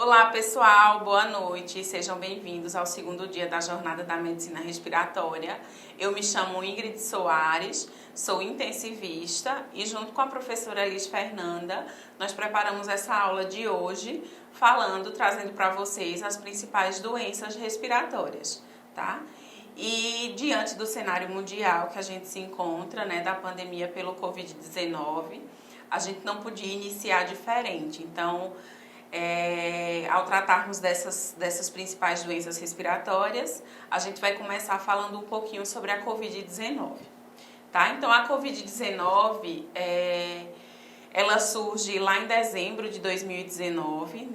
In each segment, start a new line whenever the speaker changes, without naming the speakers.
Olá pessoal, boa noite, sejam bem-vindos ao segundo dia da Jornada da Medicina Respiratória. Eu me chamo Ingrid Soares, sou intensivista e junto com a professora Elis Fernanda, nós preparamos essa aula de hoje trazendo para vocês as principais doenças respiratórias, tá? E diante do cenário mundial que a gente se encontra, da pandemia pelo Covid-19, a gente não podia iniciar diferente. Então, ao tratarmos dessas principais doenças respiratórias, a gente vai começar falando um pouquinho sobre a Covid-19. Tá? Então, a Covid-19, ela surge lá em dezembro de 2019,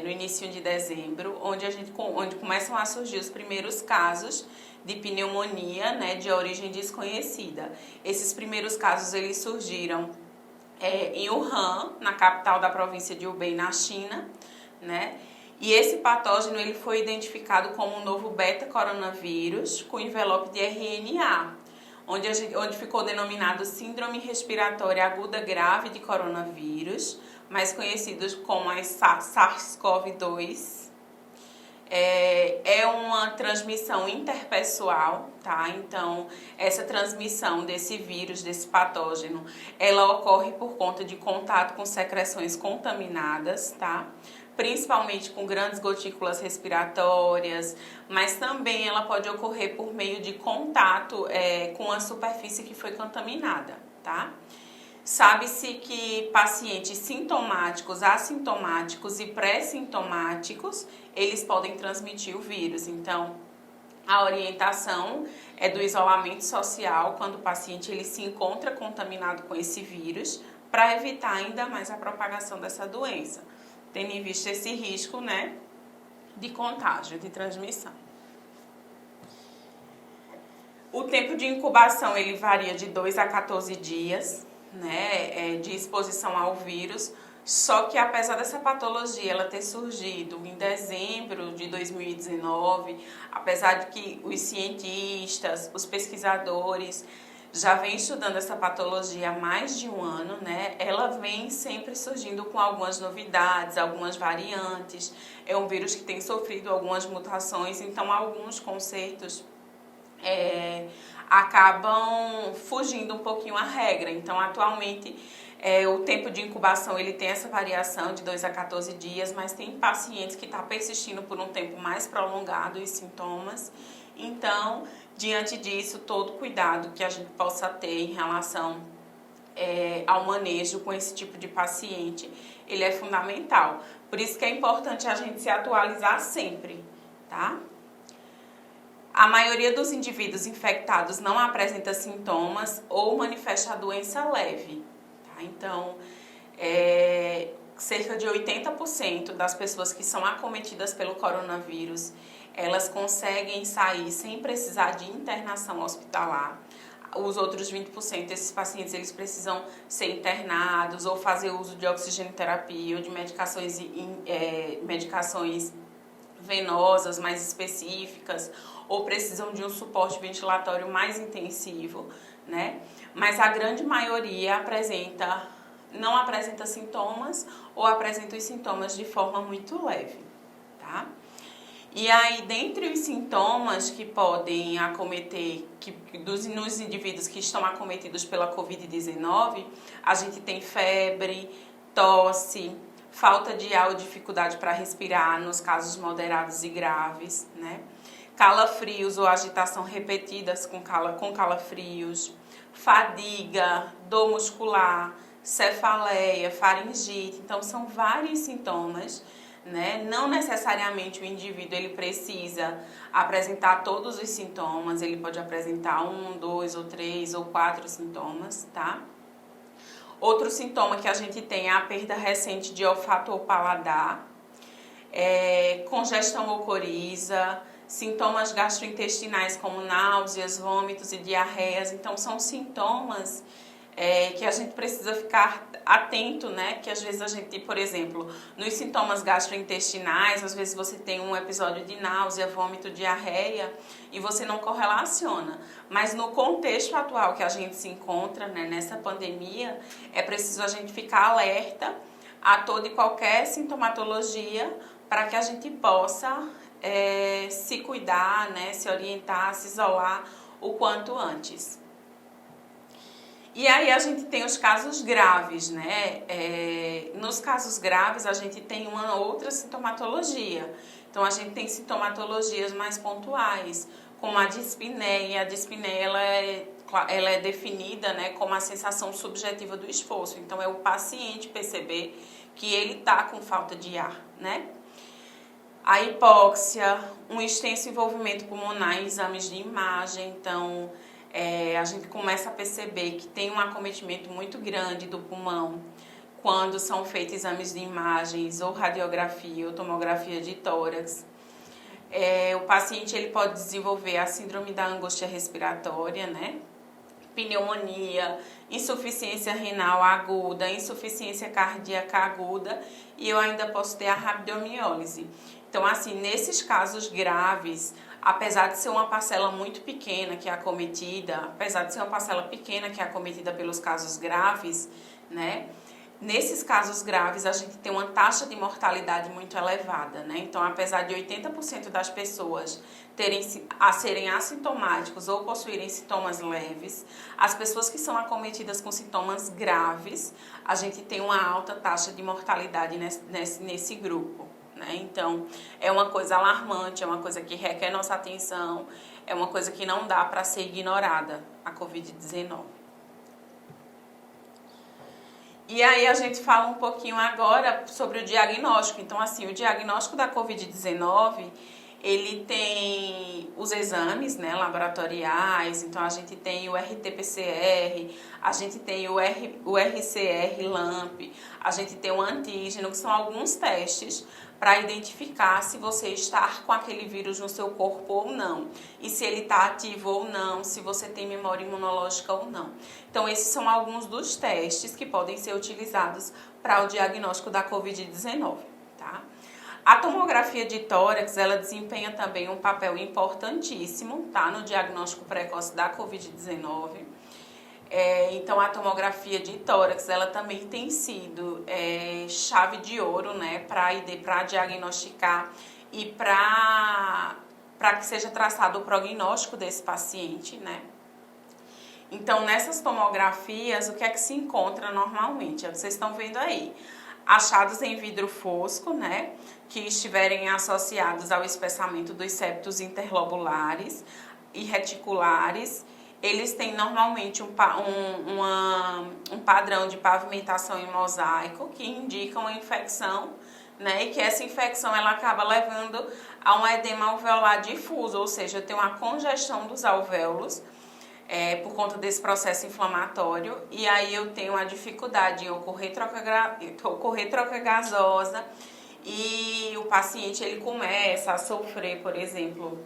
no início de dezembro, onde começam a surgir os primeiros casos de pneumonia, de origem desconhecida. Esses primeiros casos, eles surgiram em Wuhan, na capital da província de Hubei, na China, E esse patógeno ele foi identificado como um novo beta-coronavírus com envelope de RNA, onde ficou denominado Síndrome Respiratória Aguda Grave de Coronavírus, mais conhecidos como a SARS-CoV-2. É uma transmissão interpessoal, tá? Então, essa transmissão desse vírus, desse patógeno, ela ocorre por conta de contato com secreções contaminadas, tá? Principalmente com grandes gotículas respiratórias, mas também ela pode ocorrer por meio de contato com a superfície que foi contaminada, tá? Sabe-se que pacientes sintomáticos, assintomáticos e pré-sintomáticos, eles podem transmitir o vírus. Então, a orientação é do isolamento social quando o paciente ele se encontra contaminado com esse vírus, para evitar ainda mais a propagação dessa doença, tendo em vista esse risco, de contágio, de transmissão. O tempo de incubação ele varia de 2 a 14 dias, de exposição ao vírus, só que apesar dessa patologia ela ter surgido em dezembro de 2019, apesar de que os cientistas, os pesquisadores já vêm estudando essa patologia há mais de um ano, ela vem sempre surgindo com algumas novidades, algumas variantes. É um vírus que tem sofrido algumas mutações, então alguns conceitos acabam fugindo um pouquinho à regra. Então, atualmente, o tempo de incubação ele tem essa variação de 2 a 14 dias, mas tem pacientes que estão persistindo por um tempo mais prolongado os sintomas. Então, diante disso, todo cuidado que a gente possa ter em relação ao manejo com esse tipo de paciente, ele é fundamental. Por isso que é importante a gente se atualizar sempre, tá? A maioria dos indivíduos infectados não apresenta sintomas ou manifesta a doença leve, tá? Então, cerca de 80% das pessoas que são acometidas pelo coronavírus, elas conseguem sair sem precisar de internação hospitalar. Os outros 20%, esses pacientes, eles precisam ser internados ou fazer uso de oxigenoterapia ou de medicações venosas mais específicas, ou precisam de um suporte ventilatório mais intensivo, Mas a grande maioria não apresenta sintomas ou apresenta os sintomas de forma muito leve, tá? E aí, dentre os sintomas que podem acometer, nos indivíduos que estão acometidos pela Covid-19, a gente tem febre, tosse, falta de ar ou dificuldade para respirar nos casos moderados e graves, calafrios ou agitação repetidas com calafrios, fadiga, dor muscular, cefaleia, faringite. Então, são vários sintomas, Não necessariamente o indivíduo ele precisa apresentar todos os sintomas, ele pode apresentar 1, 2 ou 3 ou 4 sintomas, tá? Outro sintoma que a gente tem é a perda recente de olfato ou paladar, congestão ou coriza, sintomas gastrointestinais como náuseas, vômitos e diarreias. Então, são sintomas que a gente precisa ficar atento, Que às vezes a gente, por exemplo, nos sintomas gastrointestinais, às vezes você tem um episódio de náusea, vômito, diarreia e você não correlaciona. Mas no contexto atual que a gente se encontra, nessa pandemia, é preciso a gente ficar alerta a toda e qualquer sintomatologia para que a gente possa se cuidar, né, se orientar, se isolar o quanto antes. E aí a gente tem os casos graves, né? Nos casos graves a gente tem uma outra sintomatologia. Então a gente tem sintomatologias mais pontuais, como a dispneia. A dispneia ela é definida, né, como a sensação subjetiva do esforço. Então é o paciente perceber que ele está com falta de ar, né? A hipóxia, um extenso envolvimento pulmonar em exames de imagem. Então a gente começa a perceber que tem um acometimento muito grande do pulmão quando são feitos exames de imagens ou radiografia ou tomografia de tórax. O paciente ele pode desenvolver a síndrome da angústia respiratória, né? Pneumonia, insuficiência renal aguda, insuficiência cardíaca aguda, e eu ainda posso ter a rabdomiólise. Então, assim, nesses casos graves, apesar de ser uma parcela muito pequena que é acometida, pelos casos graves, né? Nesses casos graves, a gente tem uma taxa de mortalidade muito elevada, né? Então, apesar de 80% das pessoas serem assintomáticos ou possuírem sintomas leves, as pessoas que são acometidas com sintomas graves, a gente tem uma alta taxa de mortalidade nesse grupo, né? Então, é uma coisa alarmante, é uma coisa que requer nossa atenção, é uma coisa que não dá para ser ignorada, a Covid-19. E aí a gente fala um pouquinho agora sobre o diagnóstico. Então, assim, o diagnóstico da Covid-19, ele tem os exames, né, laboratoriais. Então, a gente tem o RT-PCR, a gente tem o RCR-LAMP, a gente tem o antígeno, que são alguns testes para identificar se você está com aquele vírus no seu corpo ou não, e se ele está ativo ou não, se você tem memória imunológica ou não. Então, esses são alguns dos testes que podem ser utilizados para o diagnóstico da Covid-19, tá? A tomografia de tórax, ela desempenha também um papel importantíssimo, tá, no diagnóstico precoce da Covid-19. Então, a tomografia de tórax, ela também tem sido chave de ouro, né, para diagnosticar e para que seja traçado o prognóstico desse paciente, né. Então, nessas tomografias, o que é que se encontra normalmente? Vocês estão vendo aí, achados em vidro fosco, né, que estiverem associados ao espessamento dos septos interlobulares e reticulares. Eles têm normalmente um padrão de pavimentação em mosaico que indica uma infecção, né? E que essa infecção ela acaba levando a um edema alveolar difuso, ou seja, tem uma congestão dos alvéolos por conta desse processo inflamatório, e aí eu tenho a dificuldade em ocorrer troca gasosa, e o paciente ele começa a sofrer, por exemplo,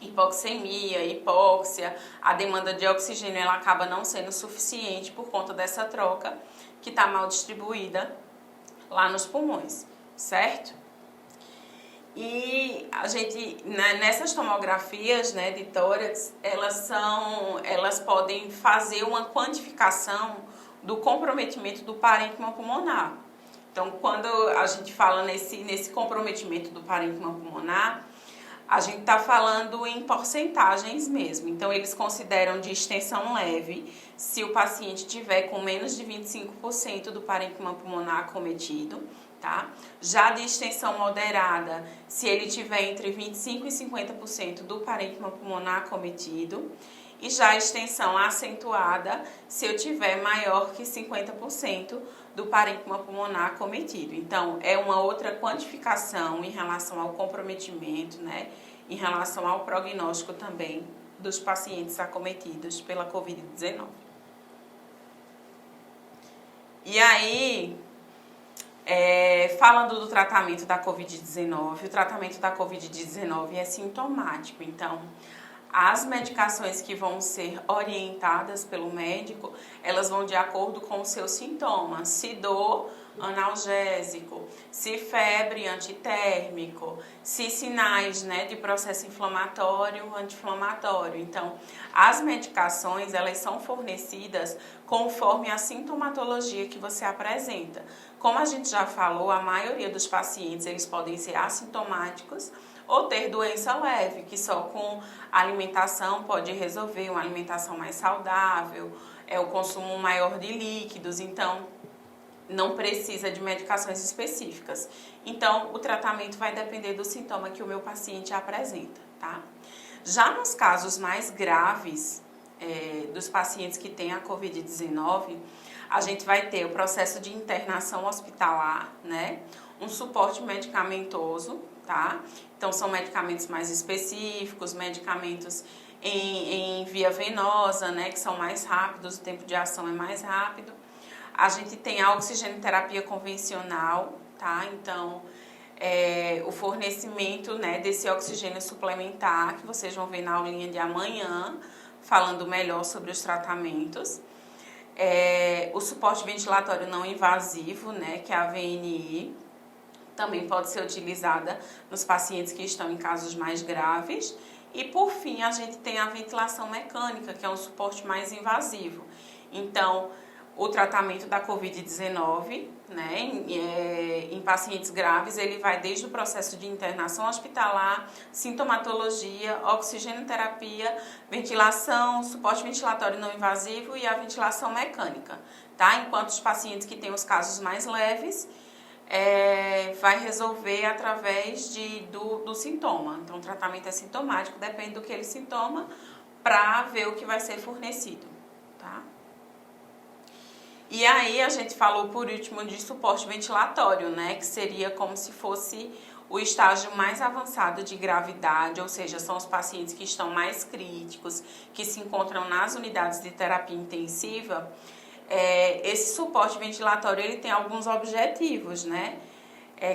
hipoxemia, hipóxia, a demanda de oxigênio ela acaba não sendo suficiente por conta dessa troca que está mal distribuída lá nos pulmões, certo? E a gente, nessas tomografias, né, de tórax, elas podem fazer uma quantificação do comprometimento do parênquima pulmonar. Então, quando a gente fala nesse comprometimento do parênquima pulmonar, a gente está falando em porcentagens mesmo. Então, eles consideram de extensão leve se o paciente tiver com menos de 25% do parênquima pulmonar acometido, tá? Já de extensão moderada, se ele tiver entre 25% e 50% do parênquima pulmonar acometido. E já a extensão acentuada, se eu tiver maior que 50% do parênquima pulmonar acometido. Então, é uma outra quantificação em relação ao comprometimento, né? Em relação ao prognóstico também dos pacientes acometidos pela Covid-19. E aí, falando do tratamento da Covid-19, o tratamento da Covid-19 é sintomático. Então, As medicações que vão ser orientadas pelo médico, elas vão de acordo com os seus sintomas. Se dor, analgésico. Se febre, antitérmico. Se sinais, né, de processo inflamatório, anti-inflamatório. Então, as medicações, elas são fornecidas conforme a sintomatologia que você apresenta. Como a gente já falou, a maioria dos pacientes, eles podem ser assintomáticos ou ter doença leve, que só com alimentação pode resolver, uma alimentação mais saudável, o consumo maior de líquidos, então não precisa de medicações específicas. Então, o tratamento vai depender do sintoma que o meu paciente apresenta, tá? Já nos casos mais graves, dos pacientes que têm a Covid-19, a gente vai ter o processo de internação hospitalar, né? Um suporte medicamentoso, tá? Então, são medicamentos mais específicos, medicamentos em via venosa, né? Que são mais rápidos, o tempo de ação é mais rápido. A gente tem a oxigenoterapia convencional, tá? Então, o fornecimento, né, desse oxigênio suplementar, que vocês vão ver na aulinha de amanhã, falando melhor sobre os tratamentos. O suporte ventilatório não invasivo, né, que é a VNI, também pode ser utilizada nos pacientes que estão em casos mais graves. E, por fim, a gente tem a ventilação mecânica, que é um suporte mais invasivo. Então, o tratamento da Covid-19, né, em pacientes graves, ele vai desde o processo de internação hospitalar, sintomatologia, oxigenoterapia, ventilação, suporte ventilatório não invasivo e a ventilação mecânica, tá? Enquanto os pacientes que têm os casos mais leves, vai resolver através do sintoma. Então, o tratamento é sintomático, depende do que ele sintoma, para ver o que vai ser fornecido, tá? E aí a gente falou por último de suporte ventilatório, né, que seria como se fosse o estágio mais avançado de gravidade, ou seja, são os pacientes que estão mais críticos, que se encontram nas unidades de terapia intensiva. Esse suporte ventilatório, ele tem alguns objetivos, né?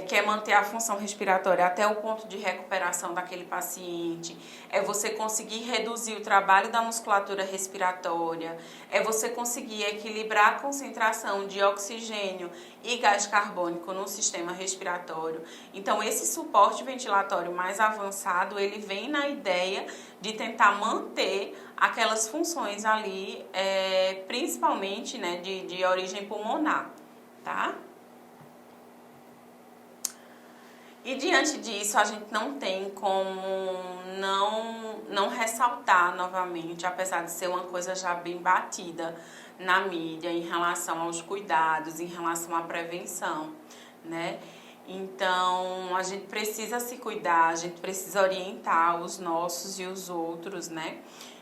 Que é manter a função respiratória até o ponto de recuperação daquele paciente, você conseguir reduzir o trabalho da musculatura respiratória, você conseguir equilibrar a concentração de oxigênio e gás carbônico no sistema respiratório. Então, esse suporte ventilatório mais avançado, ele vem na ideia de tentar manter aquelas funções ali, principalmente, né, de origem pulmonar, tá? E diante disso, a gente não tem como não ressaltar novamente, apesar de ser uma coisa já bem batida na mídia em relação aos cuidados, em relação à prevenção, né? Então, a gente precisa se cuidar, a gente precisa orientar os nossos e os outros, né?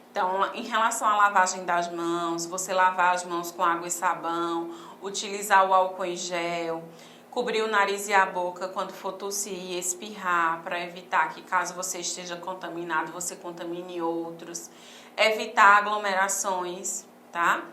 Então, em relação à lavagem das mãos, você lavar as mãos com água e sabão, utilizar o álcool em gel, cobrir o nariz e a boca quando for tossir e espirrar, para evitar que, caso você esteja contaminado, você contamine outros. Evitar aglomerações, tá?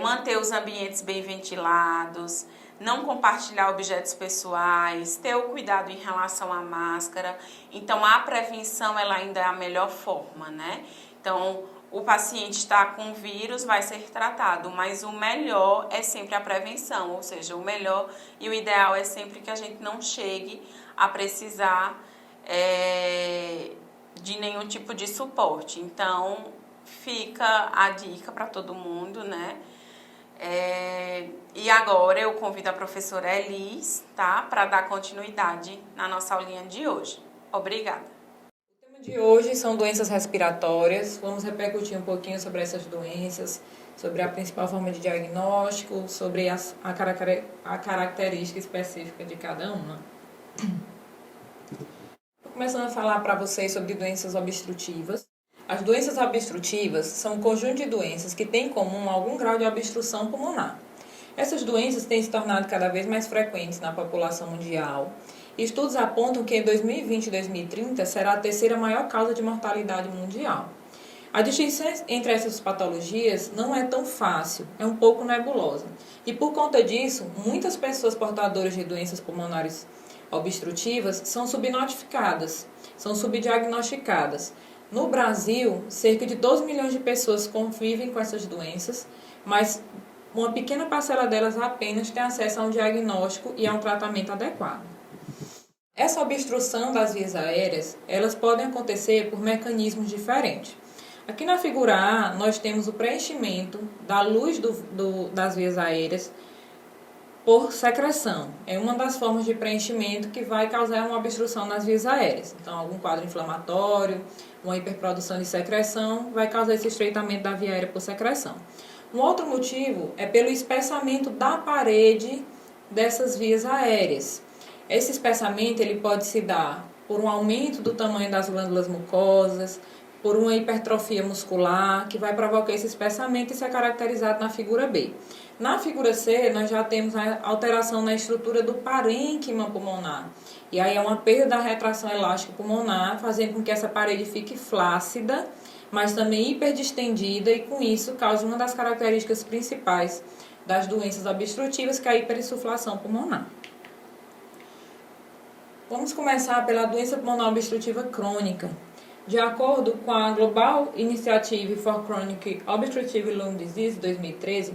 Manter os ambientes bem ventilados, não compartilhar objetos pessoais, ter o cuidado em relação à máscara. Então, a prevenção, ela ainda é a melhor forma, né? Então, o paciente está com vírus, vai ser tratado, mas o melhor é sempre a prevenção, ou seja, o melhor e o ideal é sempre que a gente não chegue a precisar de nenhum tipo de suporte. Então, fica a dica para todo mundo, né? E agora eu convido a professora Elis, tá? Para dar continuidade na nossa aulinha de hoje. Obrigada.
De hoje são doenças respiratórias. Vamos repercutir um pouquinho sobre essas doenças, sobre a principal forma de diagnóstico, sobre a característica específica de cada uma. Começando a falar para vocês sobre doenças obstrutivas. As doenças obstrutivas são um conjunto de doenças que têm em comum algum grau de obstrução pulmonar. Essas doenças têm se tornado cada vez mais frequentes na população mundial. Estudos apontam que em 2020 e 2030 será a terceira maior causa de mortalidade mundial. A distinção entre essas patologias não é tão fácil, é um pouco nebulosa. E por conta disso, muitas pessoas portadoras de doenças pulmonares obstrutivas são subnotificadas, são subdiagnosticadas. No Brasil, cerca de 12 milhões de pessoas convivem com essas doenças, mas uma pequena parcela delas apenas tem acesso a um diagnóstico e a um tratamento adequado. Essa obstrução das vias aéreas, elas podem acontecer por mecanismos diferentes. Aqui na figura A, nós temos o preenchimento da luz das vias aéreas por secreção. É uma das formas de preenchimento que vai causar uma obstrução nas vias aéreas. Então, algum quadro inflamatório, uma hiperprodução de secreção, vai causar esse estreitamento da via aérea por secreção. Um outro motivo é pelo espessamento da parede dessas vias aéreas. Esse espessamento ele pode se dar por um aumento do tamanho das glândulas mucosas, por uma hipertrofia muscular, que vai provocar esse espessamento e isso é caracterizado na figura B. Na figura C, nós já temos a alteração na estrutura do parênquima pulmonar. E aí é uma perda da retração elástica pulmonar, fazendo com que essa parede fique flácida, mas também hiperdistendida e com isso causa uma das características principais das doenças obstrutivas, que é a hiperinsuflação pulmonar. Vamos começar pela doença pulmonar obstrutiva crônica. De acordo com a Global Initiative for Chronic Obstructive Lung Disease 2013,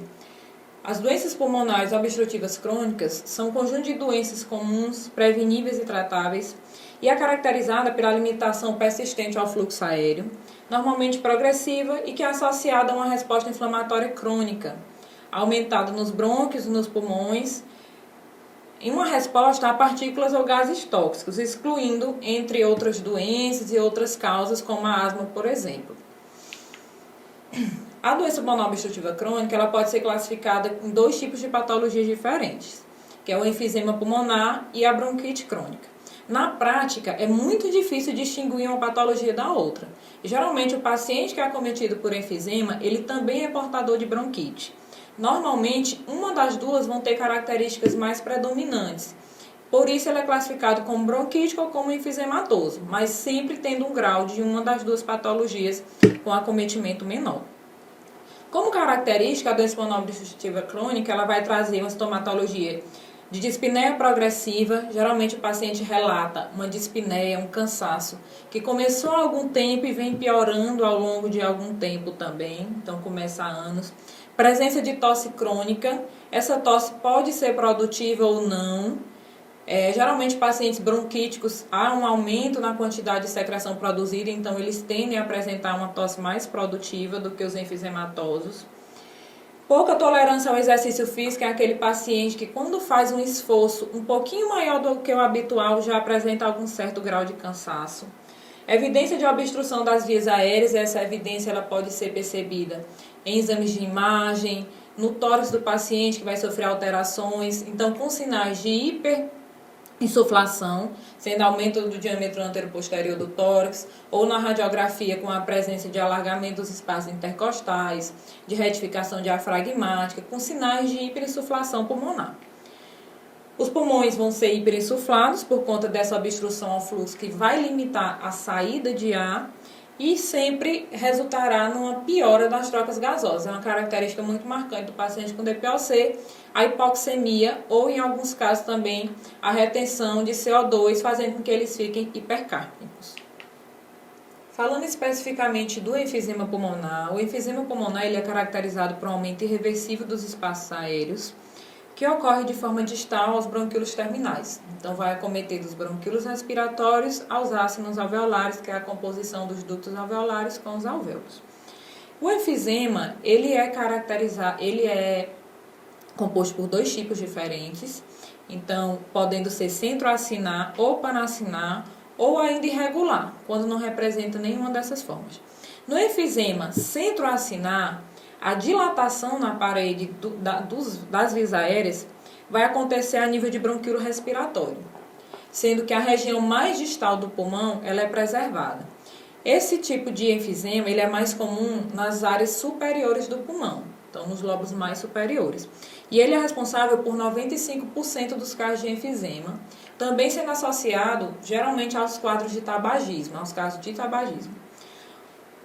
as doenças pulmonares obstrutivas crônicas são um conjunto de doenças comuns, preveníveis e tratáveis, e é caracterizada pela limitação persistente ao fluxo aéreo, normalmente progressiva e que é associada a uma resposta inflamatória crônica, aumentada nos brônquios e nos pulmões, em uma resposta a partículas ou gases tóxicos, excluindo, entre outras doenças e outras causas, como a asma, por exemplo. A doença pulmonar obstrutiva crônica ela pode ser classificada em dois tipos de patologias diferentes, que é o enfisema pulmonar e a bronquite crônica. Na prática, é muito difícil distinguir uma patologia da outra. Geralmente, o paciente que é acometido por enfisema, ele também é portador de bronquite. Normalmente, uma das duas vão ter características mais predominantes. Por isso, ele é classificado como bronquítico ou como enfisematoso, mas sempre tendo um grau de uma das duas patologias com acometimento menor. Como característica, a doença pulmonar obstrutiva crônica ela vai trazer uma sintomatologia de dispneia progressiva. Geralmente o paciente relata uma dispneia, um cansaço, que começou há algum tempo e vem piorando ao longo de algum tempo também, então começa há anos. Presença de tosse crônica, essa tosse pode ser produtiva ou não. Geralmente pacientes bronquíticos há um aumento na quantidade de secreção produzida, então eles tendem a apresentar uma tosse mais produtiva do que os enfisematosos. Pouca tolerância ao exercício físico é aquele paciente que quando faz um esforço um pouquinho maior do que o habitual já apresenta algum certo grau de cansaço. Evidência de obstrução das vias aéreas, essa evidência ela pode ser percebida em exames de imagem, no tórax do paciente que vai sofrer alterações, então com sinais de hiperinsuflação, sendo aumento do diâmetro anteroposterior do tórax, ou na radiografia com a presença de alargamento dos espaços intercostais, de retificação diafragmática, com sinais de hiperinsuflação pulmonar. Os pulmões vão ser hiperinsuflados por conta dessa obstrução ao fluxo que vai limitar a saída de ar e sempre resultará numa piora das trocas gasosas. É uma característica muito marcante do paciente com DPOC, a hipoxemia ou, em alguns casos também, a retenção de CO2, fazendo com que eles fiquem hipercárpnicos. Falando especificamente do enfisema pulmonar, o enfisema pulmonar ele é caracterizado por um aumento irreversível dos espaços aéreos, que ocorre de forma distal aos bronquíolos terminais. Então, vai acometer dos bronquíolos respiratórios aos ácinos alveolares, que é a composição dos ductos alveolares com os alvéolos. O enfisema, ele é composto por dois tipos diferentes, então, podendo ser centroacinar ou panacinar, ou ainda irregular, quando não representa nenhuma dessas formas. No enfisema centroacinar, a dilatação na parede das vias aéreas vai acontecer a nível de bronquíolo respiratório, sendo que a região mais distal do pulmão ela é preservada. Esse tipo de enfisema ele é mais comum nas áreas superiores do pulmão, então nos lobos mais superiores. E ele é responsável por 95% dos casos de enfisema, também sendo associado geralmente aos quadros de tabagismo, aos casos de tabagismo.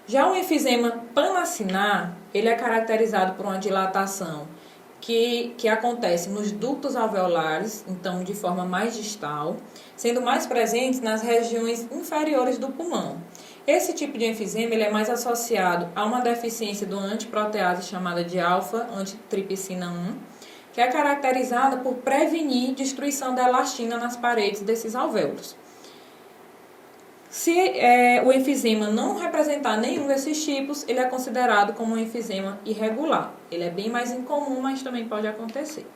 Já o enfisema panacinar, ele é caracterizado por uma dilatação que acontece nos ductos alveolares, então de forma mais distal, sendo mais presentes nas regiões inferiores do pulmão. Esse tipo de enfisema ele é mais associado a uma deficiência do antiprotease chamada de alfa-antitripsina 1, que é caracterizada por prevenir destruição da elastina nas paredes desses alvéolos. Se o enfisema não representar nenhum desses tipos, ele é considerado como um enfisema irregular. Ele é bem mais incomum, mas também pode acontecer.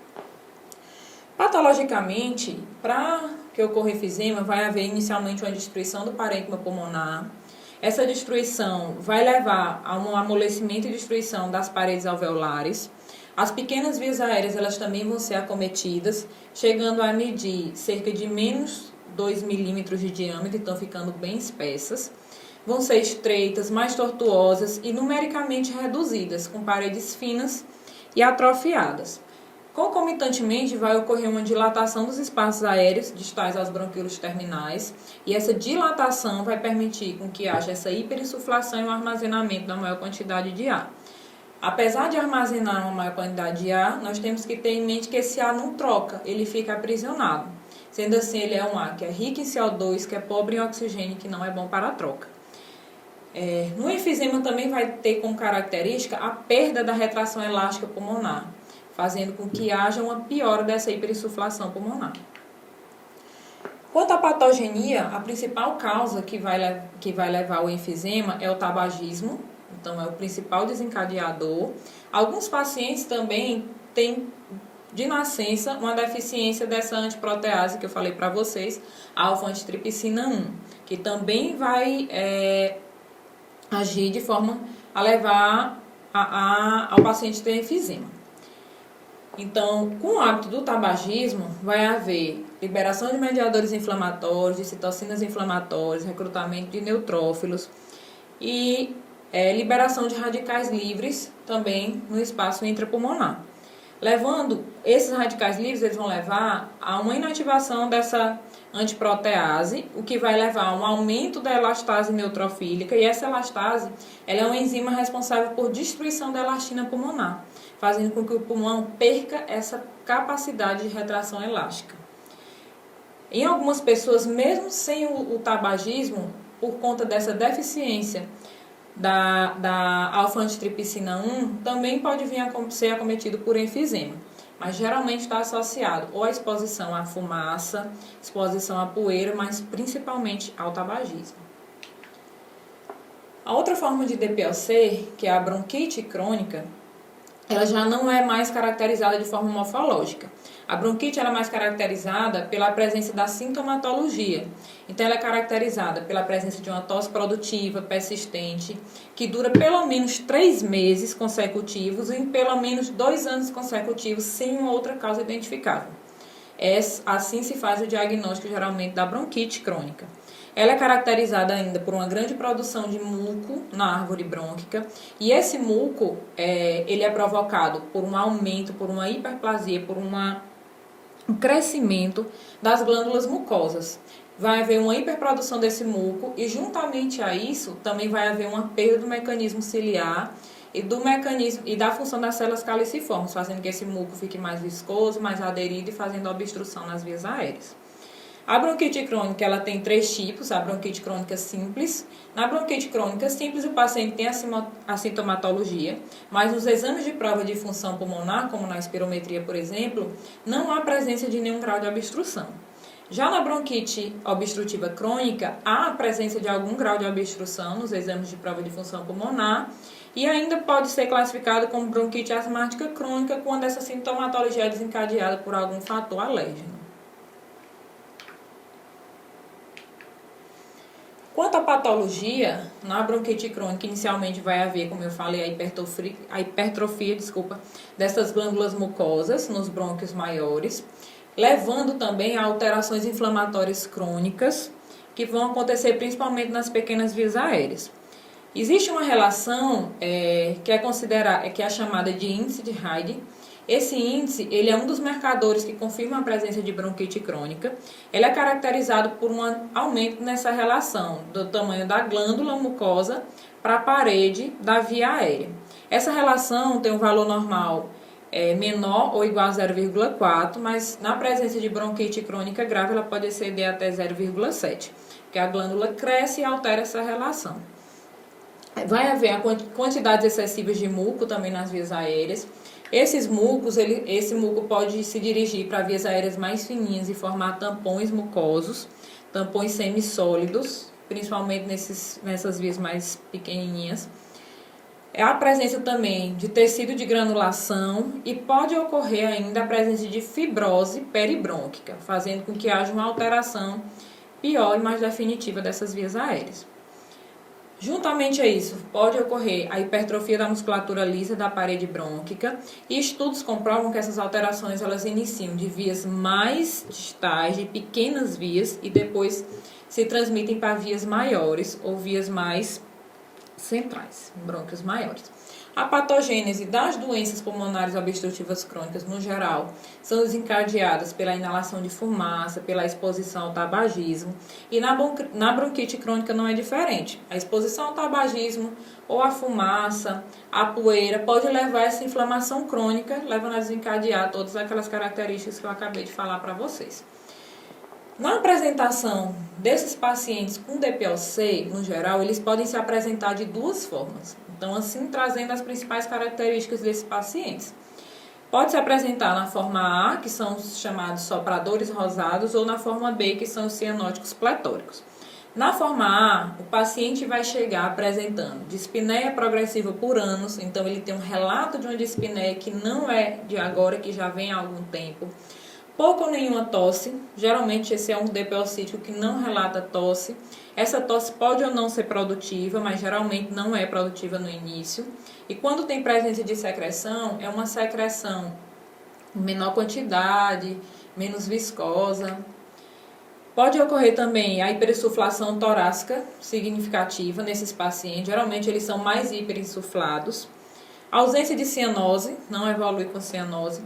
Patologicamente, para que ocorra enfisema, vai haver inicialmente uma destruição do parênquima pulmonar. Essa destruição vai levar a um amolecimento e destruição das paredes alveolares. As pequenas vias aéreas elas também vão ser acometidas, chegando a medir cerca de menos 2 milímetros de diâmetro, então ficando bem espessas. Vão ser estreitas, mais tortuosas e numericamente reduzidas, com paredes finas e atrofiadas. Concomitantemente, vai ocorrer uma dilatação dos espaços aéreos distais aos bronquíolos terminais, e essa dilatação vai permitir com que haja essa hiperinsuflação e o armazenamento da maior quantidade de ar. Apesar de armazenar uma maior quantidade de ar, nós temos que ter em mente que esse ar não troca, ele fica aprisionado. Sendo assim, ele é um ar que é rico em CO2, que é pobre em oxigênio, que não é bom para a troca. No enfisema também vai ter como característica a perda da retração elástica pulmonar, fazendo com que haja uma piora dessa hiperinsuflação pulmonar. Quanto à patogenia, a principal causa que vai levar ao enfisema é o tabagismo, então é o principal desencadeador. Alguns pacientes também têm de nascença uma deficiência dessa antiprotease que eu falei para vocês, alfa-antitripsina 1, que também vai agir de forma a levar ao paciente ter enfisema. Então, com o hábito do tabagismo, vai haver liberação de mediadores inflamatórios, de citocinas inflamatórias, recrutamento de neutrófilos e liberação de radicais livres também no espaço intrapulmonar. Levando, esses radicais livres eles vão levar a uma inativação dessa antiprotease, o que vai levar a um aumento da elastase neutrofílica, e essa elastase ela é uma enzima responsável por destruição da elastina pulmonar, fazendo com que o pulmão perca essa capacidade de retração elástica. Em algumas pessoas, mesmo sem o tabagismo, por conta dessa deficiência da alfa-antitripsina 1, também pode vir a ser acometido por enfisema, mas geralmente está associado ou à exposição à fumaça, exposição à poeira, mas principalmente ao tabagismo. A outra forma de DPOC, que é a bronquite crônica, ela já não é mais caracterizada de forma morfológica. A bronquite ela é mais caracterizada pela presença da sintomatologia. Então, ela é caracterizada pela presença de uma tosse produtiva, persistente, que dura pelo menos 3 meses consecutivos e pelo menos 2 anos consecutivos sem uma outra causa identificável. Assim se faz o diagnóstico, geralmente, da bronquite crônica. Ela é caracterizada ainda por uma grande produção de muco na árvore brônquica, e esse muco ele é provocado por um aumento, por uma hiperplasia, por um crescimento das glândulas mucosas. Vai haver uma hiperprodução desse muco e, juntamente a isso, também vai haver uma perda do mecanismo ciliar e da função das células caliciformes, fazendo que esse muco fique mais viscoso, mais aderido e fazendo obstrução nas vias aéreas. A bronquite crônica ela tem 3 tipos, a bronquite crônica simples. Na bronquite crônica simples, o paciente tem a sintomatologia, mas nos exames de prova de função pulmonar, como na espirometria, por exemplo, não há presença de nenhum grau de obstrução. Já na bronquite obstrutiva crônica, há a presença de algum grau de obstrução nos exames de prova de função pulmonar e ainda pode ser classificado como bronquite asmática crônica quando essa sintomatologia é desencadeada por algum fator alérgeno. Quanto à patologia, na bronquite crônica, inicialmente vai haver, como eu falei, a hipertrofia dessas glândulas mucosas nos brônquios maiores, levando também a alterações inflamatórias crônicas, que vão acontecer principalmente nas pequenas vias aéreas. Existe uma relação que é chamada de índice de Hyde. Esse índice ele é um dos marcadores que confirma a presença de bronquite crônica. Ele é caracterizado por um aumento nessa relação do tamanho da glândula mucosa para a parede da via aérea. Essa relação tem um valor normal menor ou igual a 0,4, mas na presença de bronquite crônica grave ela pode exceder até 0,7, porque a glândula cresce e altera essa relação. Vai haver quantidades excessivas de muco também nas vias aéreas. Esse muco pode se dirigir para vias aéreas mais fininhas e formar tampões mucosos, tampões semissólidos, principalmente nessas vias mais pequenininhas. A presença também de tecido de granulação e pode ocorrer ainda a presença de fibrose peribrônquica, fazendo com que haja uma alteração pior e mais definitiva dessas vias aéreas. Juntamente a isso, pode ocorrer a hipertrofia da musculatura lisa da parede brônquica e estudos comprovam que essas alterações elas iniciam de vias mais distais, de pequenas vias e depois se transmitem para vias maiores ou vias mais centrais, brônquios maiores. A patogênese das doenças pulmonares obstrutivas crônicas, no geral, são desencadeadas pela inalação de fumaça, pela exposição ao tabagismo, e na bronquite crônica não é diferente. A exposição ao tabagismo ou à fumaça, à poeira, pode levar a essa inflamação crônica, levando a desencadear todas aquelas características que eu acabei de falar para vocês. Na apresentação desses pacientes com DPOC, no geral, eles podem se apresentar de duas formas. Então, assim, trazendo as principais características desses pacientes. Pode se apresentar na forma A, que são os chamados sopradores rosados, ou na forma B, que são os cianóticos pletóricos. Na forma A, o paciente vai chegar apresentando dispneia progressiva por anos, então ele tem um relato de uma dispneia que não é de agora, que já vem há algum tempo. Pouco ou nenhuma tosse, geralmente esse é um DPOcítico que não relata tosse. Essa tosse pode ou não ser produtiva, mas geralmente não é produtiva no início. E quando tem presença de secreção, é uma secreção em menor quantidade, menos viscosa. Pode ocorrer também a hiperinsuflação torácica significativa nesses pacientes, geralmente eles são mais hiperinsuflados. A ausência de cianose, não evolui com cianose.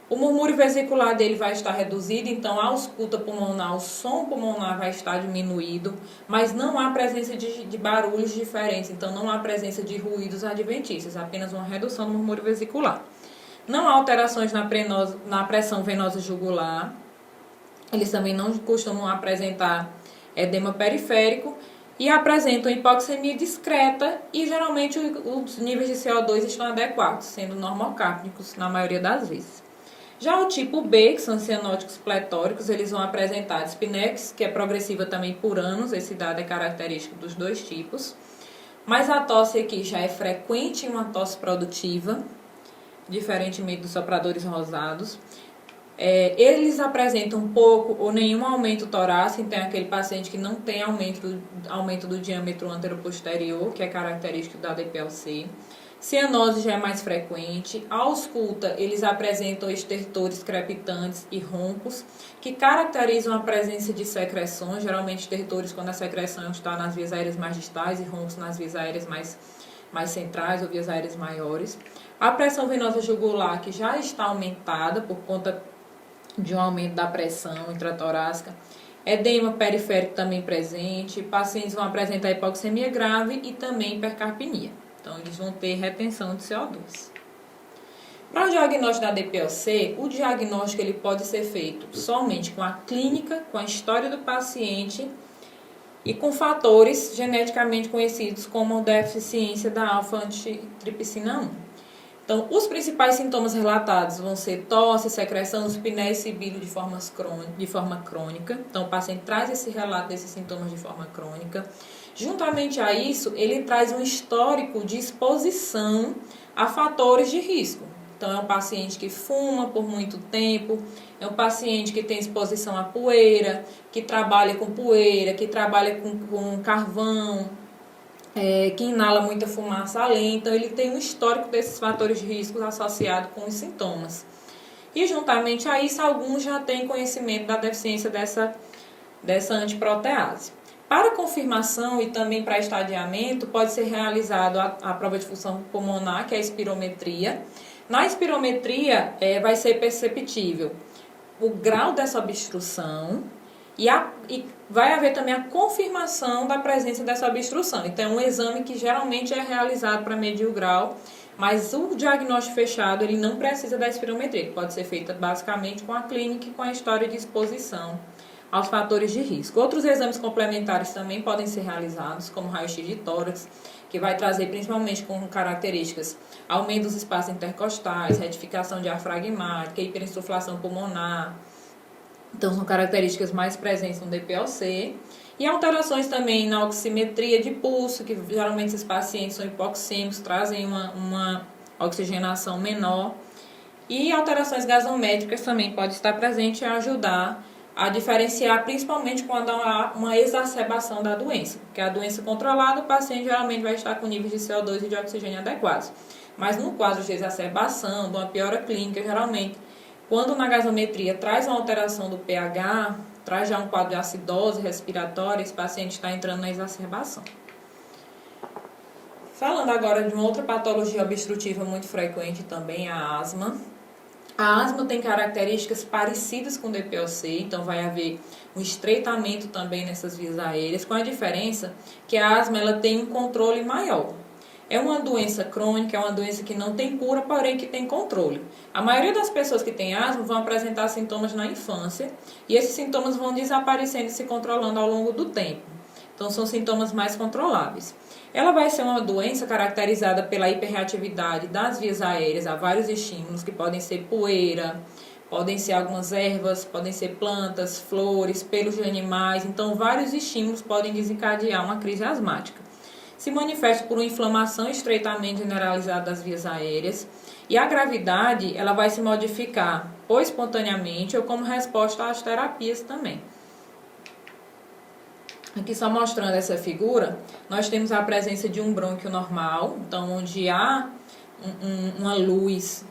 O murmúrio vesicular dele vai estar reduzido, então a ausculta pulmonar, o som pulmonar vai estar diminuído, mas não há presença de barulhos diferentes, então não há presença de ruídos adventícios, apenas uma redução do murmúrio vesicular. Não há alterações na pressão venosa jugular, eles também não costumam apresentar edema periférico e apresentam hipoxemia discreta e geralmente os níveis de CO2 estão adequados, sendo normocápnicos na maioria das vezes. Já o tipo B, que são cianóticos pletóricos, eles vão apresentar dispneia, que é progressiva também por anos, esse dado é característico dos dois tipos. Mas a tosse aqui já é frequente, uma tosse produtiva, diferentemente dos sopradores rosados. Eles apresentam pouco ou nenhum aumento torácico, então é aquele paciente que não tem aumento do diâmetro anteroposterior, que é característico da DPLC. Cianose já é mais frequente. A ausculta, eles apresentam estertores crepitantes e roncos, que caracterizam a presença de secreções, geralmente estertores quando a secreção está nas vias aéreas mais distais e roncos nas vias aéreas mais centrais ou vias aéreas maiores. A pressão venosa jugular, que já está aumentada por conta de um aumento da pressão intratorácica. Edema periférico também presente. Pacientes vão apresentar hipoxemia grave e também hipercarpenia. Então, eles vão ter retenção de CO2. Para o diagnóstico da DPOC, o diagnóstico ele pode ser feito somente com a clínica, com a história do paciente e com fatores geneticamente conhecidos como deficiência da alfa-antitripsina 1. Então, os principais sintomas relatados vão ser tosse, secreção, espinéia e sibilo de forma crônica. Então, o paciente traz esse relato desses sintomas de forma crônica. Juntamente a isso, ele traz um histórico de exposição a fatores de risco. Então, é um paciente que fuma por muito tempo, é um paciente que tem exposição à poeira, que trabalha com poeira, que trabalha com carvão, que inala muita fumaça além. Então, ele tem um histórico desses fatores de risco associado com os sintomas. E, juntamente a isso, alguns já têm conhecimento da deficiência dessa antiprotease. Para confirmação e também para estadiamento, pode ser realizado a prova de função pulmonar, que é a espirometria. Na espirometria, vai ser perceptível o grau dessa obstrução e vai haver também a confirmação da presença dessa obstrução. Então, é um exame que geralmente é realizado para medir o grau Mas o diagnóstico fechado, ele não precisa da espirometria, que pode ser feita basicamente com a clínica e com a história de exposição aos fatores de risco. Outros exames complementares também podem ser realizados, como raio-x de tórax, que vai trazer principalmente com características aumento dos espaços intercostais, retificação diafragmática, hiperinsuflação pulmonar. Então, são características mais presentes no DPOC. E alterações também na oximetria de pulso, que geralmente esses pacientes são hipoxêmicos, trazem uma oxigenação menor. E alterações gasométricas também podem estar presentes e ajudar a diferenciar, principalmente quando há uma exacerbação da doença. Porque a doença controlada, o paciente geralmente vai estar com níveis de CO2 e de oxigênio adequados. Mas no quadro de exacerbação, de uma piora clínica, geralmente, quando na gasometria traz uma alteração do pH, traz já um quadro de acidose respiratória, esse paciente está entrando na exacerbação. Falando agora de uma outra patologia obstrutiva muito frequente também, a asma. A asma tem características parecidas com o DPOC, então vai haver um estreitamento também nessas vias aéreas, com a diferença que a asma ela tem um controle maior. É uma doença crônica, é uma doença que não tem cura, porém que tem controle. A maioria das pessoas que têm asma vão apresentar sintomas na infância e esses sintomas vão desaparecendo e se controlando ao longo do tempo. Então, são sintomas mais controláveis. Ela vai ser uma doença caracterizada pela hiperreatividade das vias aéreas a vários estímulos, que podem ser poeira, podem ser algumas ervas, podem ser plantas, flores, pelos de animais. Então, vários estímulos podem desencadear uma crise asmática. Se manifesta por uma inflamação e estreitamento generalizado das vias aéreas. E a gravidade, ela vai se modificar ou espontaneamente ou como resposta às terapias também. Aqui só mostrando essa figura, nós temos a presença de um brônquio normal, então onde há uma luz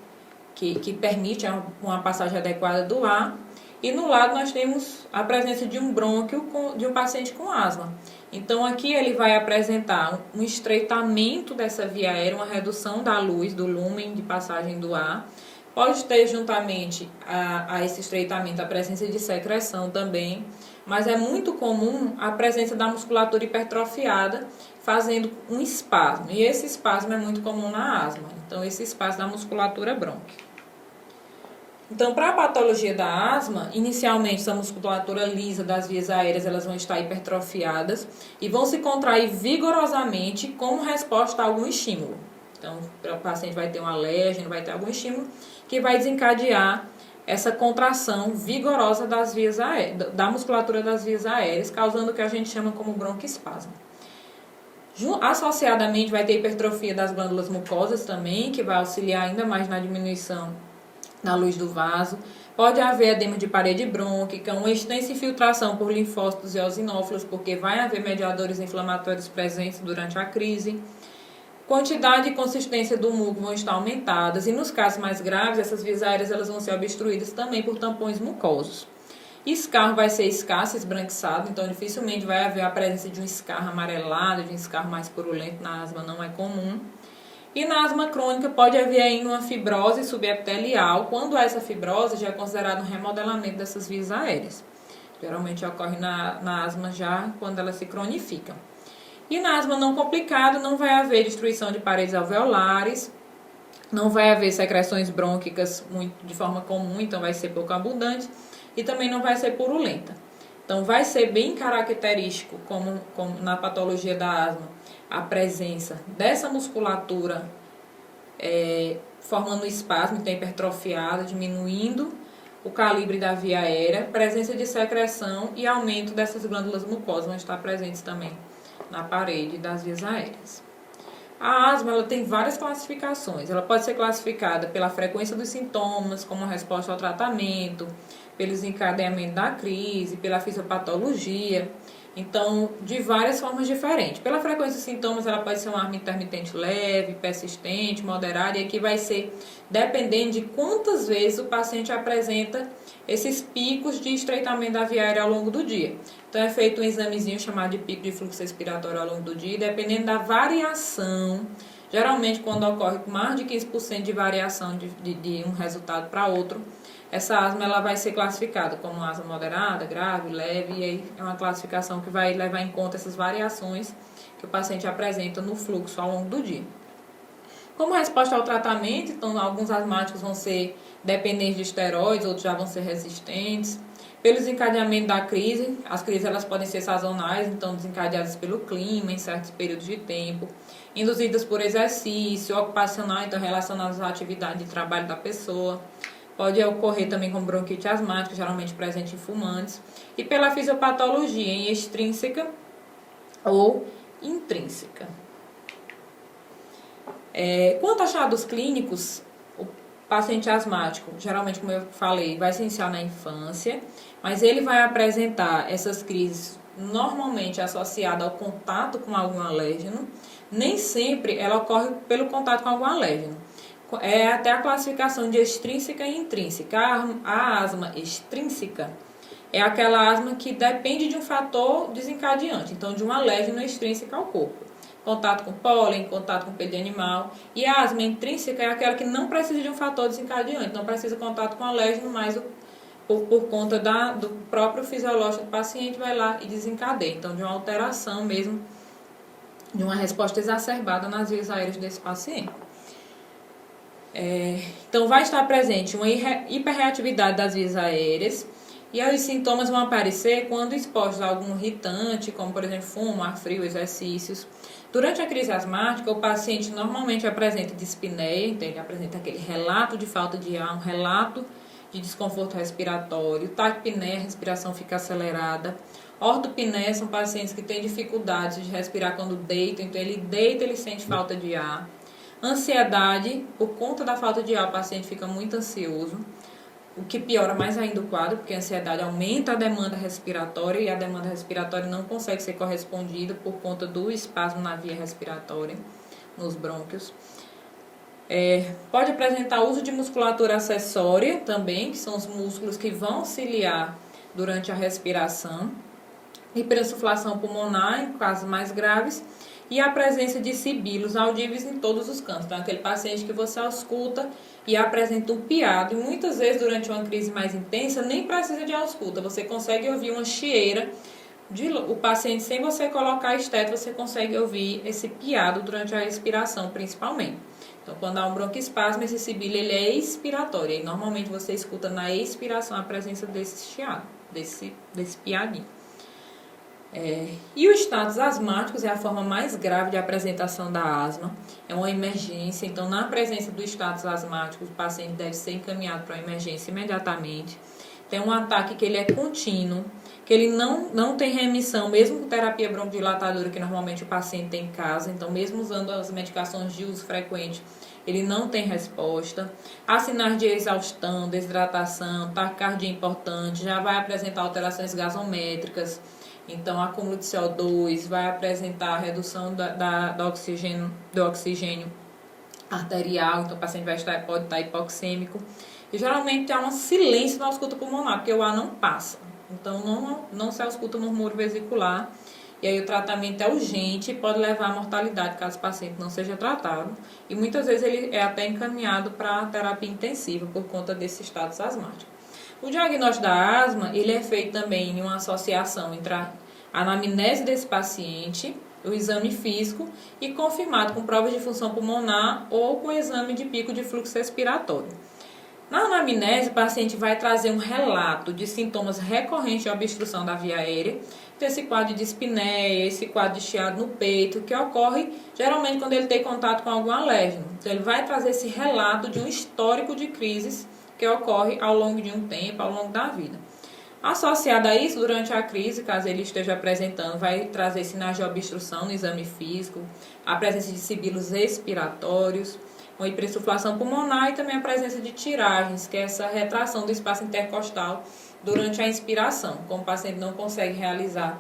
que permite uma passagem adequada do ar. E no lado nós temos a presença de um brônquio de um paciente com asma. Então aqui ele vai apresentar um estreitamento dessa via aérea, uma redução da luz, do lúmen de passagem do ar. Pode ter juntamente a esse estreitamento a presença de secreção também, mas é muito comum a presença da musculatura hipertrofiada fazendo um espasmo. E esse espasmo é muito comum na asma. Então, esse espasmo da musculatura brônquia. Então, para a patologia da asma, inicialmente essa musculatura lisa das vias aéreas elas vão estar hipertrofiadas e vão se contrair vigorosamente como resposta a algum estímulo. Então, o paciente vai ter um alérgeno, vai ter algum estímulo que vai desencadear essa contração vigorosa das vias aéreas, da musculatura das vias aéreas, causando o que a gente chama como broncoespasmo. Associadamente vai ter hipertrofia das glândulas mucosas também, que vai auxiliar ainda mais na diminuição da luz do vaso. Pode haver edema de parede brônquica, uma extensa infiltração por linfócitos e eosinófilos, porque vai haver mediadores inflamatórios presentes durante a crise. Quantidade e consistência do muco vão estar aumentadas e nos casos mais graves, essas vias aéreas elas vão ser obstruídas também por tampões mucosos. Escarro vai ser escasso, esbranquiçado, então dificilmente vai haver a presença de um escarro amarelado, de um escarro mais purulento, na asma não é comum. E na asma crônica pode haver ainda uma fibrose subepitelial, quando essa fibrose já é considerado um remodelamento dessas vias aéreas. Geralmente ocorre na asma já quando ela se cronifica. E na asma não complicada não vai haver destruição de paredes alveolares, não vai haver secreções brônquicas de forma comum, então vai ser pouco abundante, e também não vai ser purulenta. Então vai ser bem característico, como na patologia da asma, a presença dessa musculatura formando espasmo, então hipertrofiada, diminuindo o calibre da via aérea, presença de secreção e aumento dessas glândulas mucosas vão estar presentes também na parede das vias aéreas. A asma ela tem várias classificações. Ela pode ser classificada pela frequência dos sintomas, como resposta ao tratamento, pelo desencadeamento da crise, pela fisiopatologia. Então, de várias formas diferentes. Pela frequência dos sintomas, ela pode ser uma asma intermitente leve, persistente, moderada, e aqui vai ser dependendo de quantas vezes o paciente apresenta esses picos de estreitamento da via aérea ao longo do dia. Então, é feito um examezinho chamado de pico de fluxo respiratório ao longo do dia, e dependendo da variação, geralmente quando ocorre com mais de 15% de variação de um resultado para outro, essa asma ela vai ser classificada como asma moderada, grave, leve, e aí é uma classificação que vai levar em conta essas variações que o paciente apresenta no fluxo ao longo do dia. Como resposta ao tratamento, então alguns asmáticos vão ser dependentes de esteroides, outros já vão ser resistentes. Pelo desencadeamento da crise, as crises elas podem ser sazonais, então desencadeadas pelo clima em certos períodos de tempo, induzidas por exercício, ocupacional, então relacionadas à atividade de trabalho da pessoa. Pode ocorrer também com bronquite asmática, geralmente presente em fumantes, e pela fisiopatologia em extrínseca ou intrínseca. Quanto a achados clínicos, o paciente asmático, geralmente, como eu falei, vai se iniciar na infância, mas ele vai apresentar essas crises normalmente associadas ao contato com algum alérgeno. Nem sempre ela ocorre pelo contato com algum alérgeno. É até a classificação de extrínseca e intrínseca. A asma extrínseca é aquela asma que depende de um fator desencadeante, então de um alérgeno extrínseco ao corpo. Contato com pólen, contato com pelo de animal. E a asma intrínseca é aquela que não precisa de um fator desencadeante, não precisa de contato com alérgeno, mas por conta do próprio fisiológico do paciente vai lá e desencadeia. Então, de uma alteração mesmo, de uma resposta exacerbada nas vias aéreas desse paciente. Então, vai estar presente uma hiperreatividade das vias aéreas e aí os sintomas vão aparecer quando expostos a algum irritante, como, por exemplo, fumo, ar frio, exercícios. Durante a crise asmática, o paciente normalmente apresenta dispneia, então ele apresenta aquele relato de falta de ar, um relato de desconforto respiratório, taquipneia, a respiração fica acelerada. Ortopneia são pacientes que têm dificuldades de respirar quando deitam, então ele deita, ele sente falta de ar. Ansiedade, por conta da falta de ar, o paciente fica muito ansioso, o que piora mais ainda o quadro, porque a ansiedade aumenta a demanda respiratória e a demanda respiratória não consegue ser correspondida por conta do espasmo na via respiratória, nos brônquios. Pode apresentar uso de musculatura acessória também, que são os músculos que vão auxiliar durante a respiração. Hiperinsuflação pulmonar, em casos mais graves, e a presença de sibilos audíveis em todos os cantos. Então, aquele paciente que você ausculta e apresenta um piado, e muitas vezes durante uma crise mais intensa nem precisa de ausculta, você consegue ouvir uma chieira, o paciente sem você colocar esteto, você consegue ouvir esse piado durante a respiração, principalmente. Então, quando há um broncoespasmo, esse sibilo ele é expiratório, e normalmente você escuta na expiração a presença desse chiado, desse piadinho. E os estados asmáticos é a forma mais grave de apresentação da asma. É uma emergência, então na presença dos estados asmáticos, o paciente deve ser encaminhado para a emergência imediatamente. Tem um ataque que ele é contínuo, que ele não tem remissão, mesmo com terapia broncodilatadora, que normalmente o paciente tem em casa. Então, mesmo usando as medicações de uso frequente, ele não tem resposta. Há sinais de exaustão, desidratação, taquicardia importante, já vai apresentar alterações gasométricas. Então, acúmulo de CO2, vai apresentar redução do oxigênio arterial, então o paciente pode estar hipoxêmico. E geralmente há um silêncio na ausculta pulmonar, porque o ar não passa. Então, não se ausculta no murmúrio vesicular. E aí o tratamento é urgente e pode levar à mortalidade caso o paciente não seja tratado. E muitas vezes ele é até encaminhado para terapia intensiva por conta desses estados asmáticos. O diagnóstico da asma, ele é feito também em uma associação entre a anamnese desse paciente, o exame físico e confirmado com provas de função pulmonar ou com exame de pico de fluxo respiratório. Na anamnese, o paciente vai trazer um relato de sintomas recorrentes de obstrução da via aérea, esse quadro de dispneia, esse quadro de chiado no peito, que ocorre geralmente quando ele tem contato com algum alérgeno. Então, ele vai trazer esse relato de um histórico de crises que ocorre ao longo de um tempo, ao longo da vida. Associado a isso, durante a crise, caso ele esteja apresentando, vai trazer sinais de obstrução no exame físico, a presença de sibilos expiratórios, uma hiperinsuflação pulmonar e também a presença de tiragens, que é essa retração do espaço intercostal durante a inspiração. Como o paciente não consegue realizar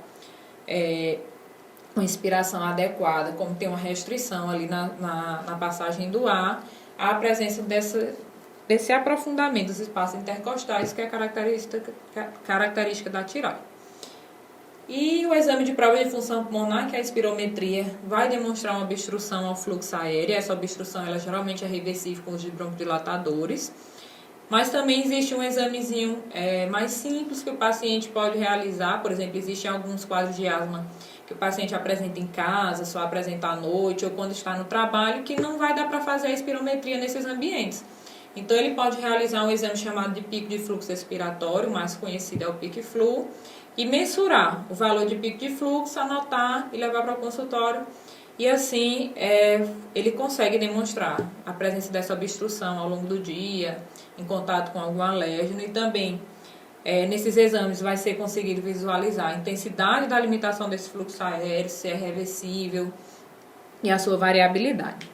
uma inspiração adequada, como tem uma restrição ali na passagem do ar, há a presença desse aprofundamento dos espaços intercostais, que é característica da tireoide. E o exame de prova de função pulmonar, que é a espirometria, vai demonstrar uma obstrução ao fluxo aéreo. Essa obstrução ela geralmente é reversível com os broncodilatadores. Mas também existe um examezinho mais simples que o paciente pode realizar. Por exemplo, existem alguns quadros de asma que o paciente apresenta em casa, só apresenta à noite ou quando está no trabalho, que não vai dar para fazer a espirometria nesses ambientes. Então, ele pode realizar um exame chamado de pico de fluxo expiratório, o mais conhecido é o PIC-FLU, e mensurar o valor de pico de fluxo, anotar e levar para o consultório. E assim, ele consegue demonstrar a presença dessa obstrução ao longo do dia, em contato com algum alérgeno, e também nesses exames vai ser conseguido visualizar a intensidade da limitação desse fluxo aéreo, se é reversível e a sua variabilidade.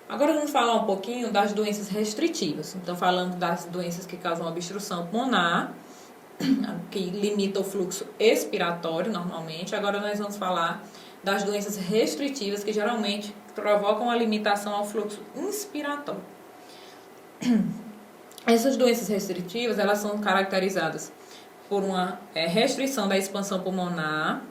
Agora vamos falar um pouquinho das doenças restritivas. Então, falando das doenças que causam obstrução pulmonar, que limita o fluxo expiratório normalmente. Agora nós vamos falar das doenças restritivas, que geralmente provocam a limitação ao fluxo inspiratório. Essas doenças restritivas, elas são caracterizadas por uma restrição da expansão pulmonar,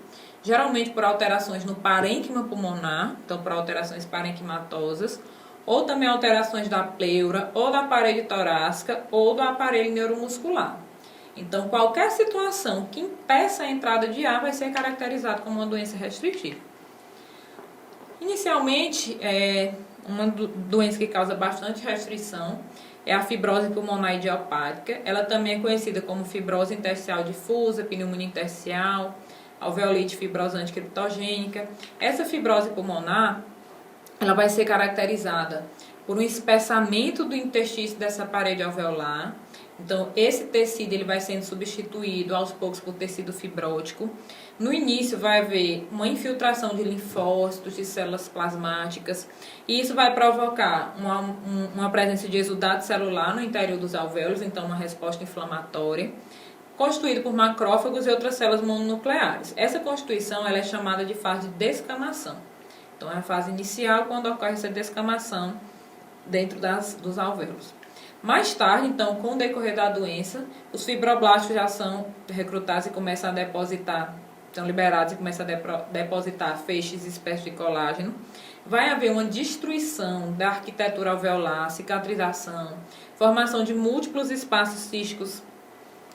geralmente por alterações no parênquima pulmonar, então por alterações parenquimatosas, ou também alterações da pleura, ou da parede torácica, ou do aparelho neuromuscular. Então, qualquer situação que impeça a entrada de ar vai ser caracterizado como uma doença restritiva. Inicialmente, uma doença que causa bastante restrição é a fibrose pulmonar idiopática. Ela também é conhecida como fibrose intersticial difusa, pneumonia intersticial, alveolite fibrosante criptogênica. Essa fibrose pulmonar, ela vai ser caracterizada por um espessamento do interstício dessa parede alveolar. Então, esse tecido ele vai sendo substituído aos poucos por tecido fibrótico. No início vai haver uma infiltração de linfócitos, de células plasmáticas, e isso vai provocar uma presença de exudato celular no interior dos alvéolos, então uma resposta inflamatória, constituído por macrófagos e outras células mononucleares. Essa constituição ela é chamada de fase de descamação. Então, é a fase inicial quando ocorre essa descamação dentro dos alvéolos. Mais tarde, então, com o decorrer da doença, os fibroblastos já são recrutados e começam a depositar, são liberados e começam a depositar feixes e espécies de colágeno. Vai haver uma destruição da arquitetura alveolar, cicatrização, formação de múltiplos espaços císticos,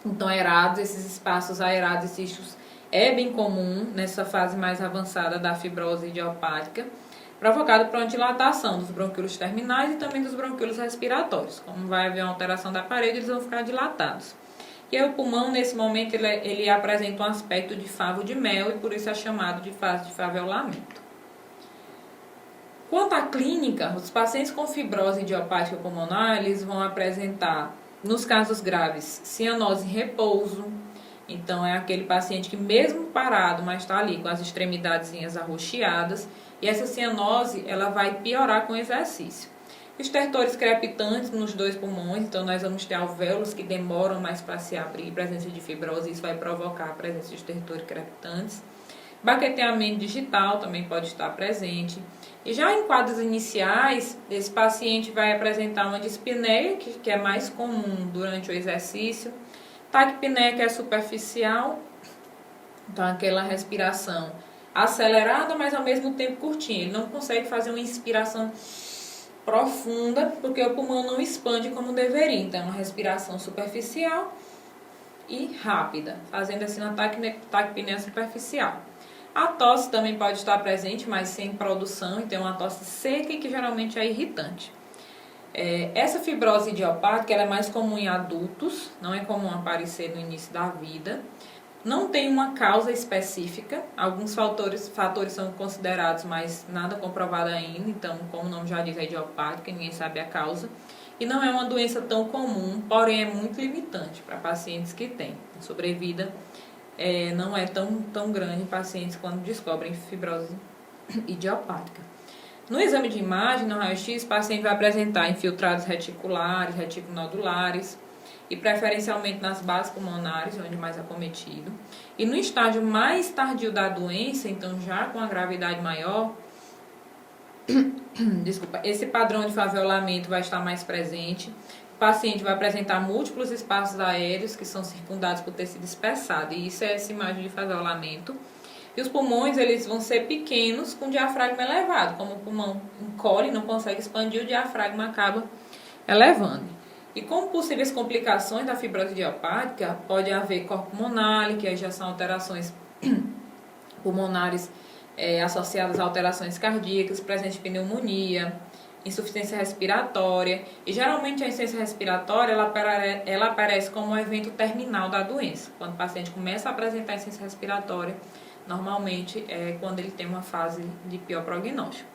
então aerados. Esses espaços aerados e císticos é bem comum nessa fase mais avançada da fibrose idiopática, provocado por uma dilatação dos bronquíolos terminais e também dos bronquíolos respiratórios. Como vai haver uma alteração da parede, eles vão ficar dilatados. E aí o pulmão, nesse momento, ele apresenta um aspecto de favo de mel e por isso é chamado de fase de faveolamento. Quanto à clínica, os pacientes com fibrose idiopática pulmonar, eles vão apresentar, nos casos graves, cianose em repouso. Então, é aquele paciente que mesmo parado, mas está ali com as extremidadezinhas arroxeadas, e essa cianose, ela vai piorar com o exercício. Estertores crepitantes nos dois pulmões, então nós vamos ter alvéolos que demoram mais para se abrir, presença de fibrose, isso vai provocar a presença de estertores crepitantes. Baqueteamento digital também pode estar presente. E já em quadros iniciais, esse paciente vai apresentar uma dispneia, que é mais comum durante o exercício. Taquipneia, que é superficial, então aquela respiração acelerada, mas ao mesmo tempo curtinha. Ele não consegue fazer uma inspiração profunda, porque o pulmão não expande como deveria. Então, é uma respiração superficial e rápida, fazendo assim uma taquipneia superficial. A tosse também pode estar presente, mas sem produção, então é uma tosse seca e que geralmente é irritante. Essa fibrose idiopática ela é mais comum em adultos, não é comum aparecer no início da vida. Não tem uma causa específica, alguns fatores são considerados, mas nada comprovado ainda, então, como o nome já diz, é idiopática, ninguém sabe a causa. E não é uma doença tão comum, porém é muito limitante para pacientes que têm. A sobrevida não é tão grande em pacientes quando descobrem fibrose idiopática. No exame de imagem, no raio-x, o paciente vai apresentar infiltrados reticulares, reticulonodulares, e preferencialmente nas bases pulmonares, onde mais acometido. E no estágio mais tardio da doença, então já com a gravidade maior, esse padrão de faveolamento vai estar mais presente. O paciente vai apresentar múltiplos espaços aéreos que são circundados por tecido espessado, e isso é essa imagem de faveolamento. E os pulmões, eles vão ser pequenos com diafragma elevado. Como o pulmão encolhe, não consegue expandir, o diafragma acaba elevando. E como possíveis complicações da fibrose idiopática, pode haver corpo pulmonar, que já são alterações pulmonares associadas a alterações cardíacas, presente de pneumonia, insuficiência respiratória. E geralmente a insuficiência respiratória ela aparece como um evento terminal da doença. Quando o paciente começa a apresentar insuficiência respiratória, normalmente é quando ele tem uma fase de pior prognóstico.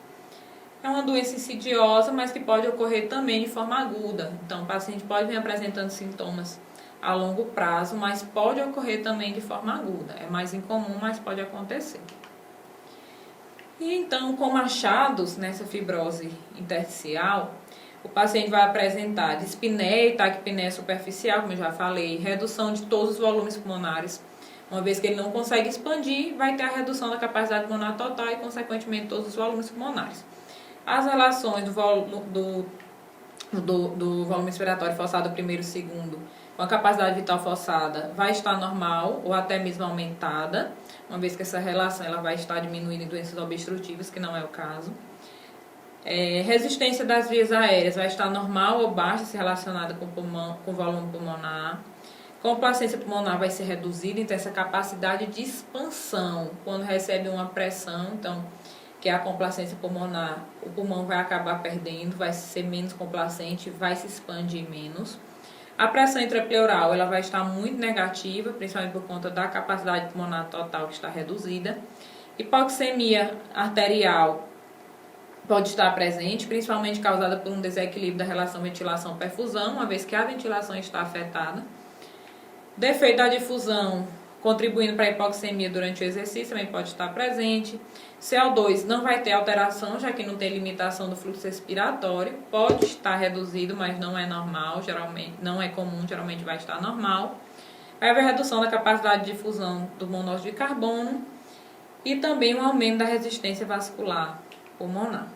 É uma doença insidiosa, mas que pode ocorrer também de forma aguda. Então, o paciente pode vir apresentando sintomas a longo prazo, mas pode ocorrer também de forma aguda. É mais incomum, mas pode acontecer. E então, com achados nessa fibrose intersticial, o paciente vai apresentar dispneia e taquipneia superficial, como eu já falei, redução de todos os volumes pulmonares. Uma vez que ele não consegue expandir, vai ter a redução da capacidade pulmonar total e, consequentemente, todos os volumes pulmonares. As relações do volume respiratório forçado primeiro e segundo com a capacidade vital forçada vai estar normal ou até mesmo aumentada, uma vez que essa relação ela vai estar diminuindo em doenças obstrutivas, que não é o caso. Resistência das vias aéreas vai estar normal ou baixa se relacionada com o volume pulmonar. Complacência pulmonar vai ser reduzida, então essa capacidade de expansão, quando recebe uma pressão, então, que é a complacência pulmonar, o pulmão vai acabar perdendo, vai ser menos complacente, vai se expandir menos. A pressão intrapleural ela vai estar muito negativa, principalmente por conta da capacidade pulmonar total que está reduzida. Hipoxemia arterial pode estar presente, principalmente causada por um desequilíbrio da relação ventilação-perfusão, uma vez que a ventilação está afetada. Defeito da difusão, contribuindo para a hipoxemia durante o exercício, também pode estar presente. CO2 não vai ter alteração, já que não tem limitação do fluxo respiratório. Pode estar reduzido, mas não é normal, geralmente não é comum, geralmente vai estar normal. Vai haver redução da capacidade de difusão do monóxido de carbono e também um aumento da resistência vascular pulmonar.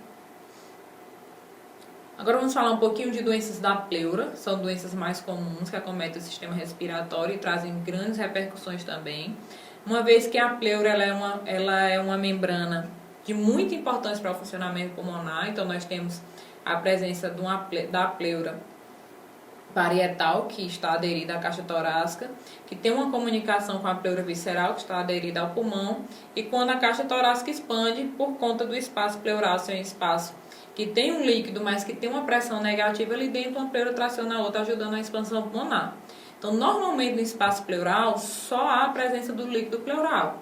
Agora vamos falar um pouquinho de doenças da pleura. São doenças mais comuns que acometem o sistema respiratório e trazem grandes repercussões também. Uma vez que a pleura ela é uma membrana de muita importância para o funcionamento pulmonar, então nós temos a presença da pleura parietal, que está aderida à caixa torácica, que tem uma comunicação com a pleura visceral, que está aderida ao pulmão, e quando a caixa torácica expande, por conta do espaço pleural ser um espaço que tem um líquido, mas que tem uma pressão negativa ali dentro, uma pleura traciona a outra, ajudando na expansão pulmonar. Então, normalmente no espaço pleural, só há a presença do líquido pleural.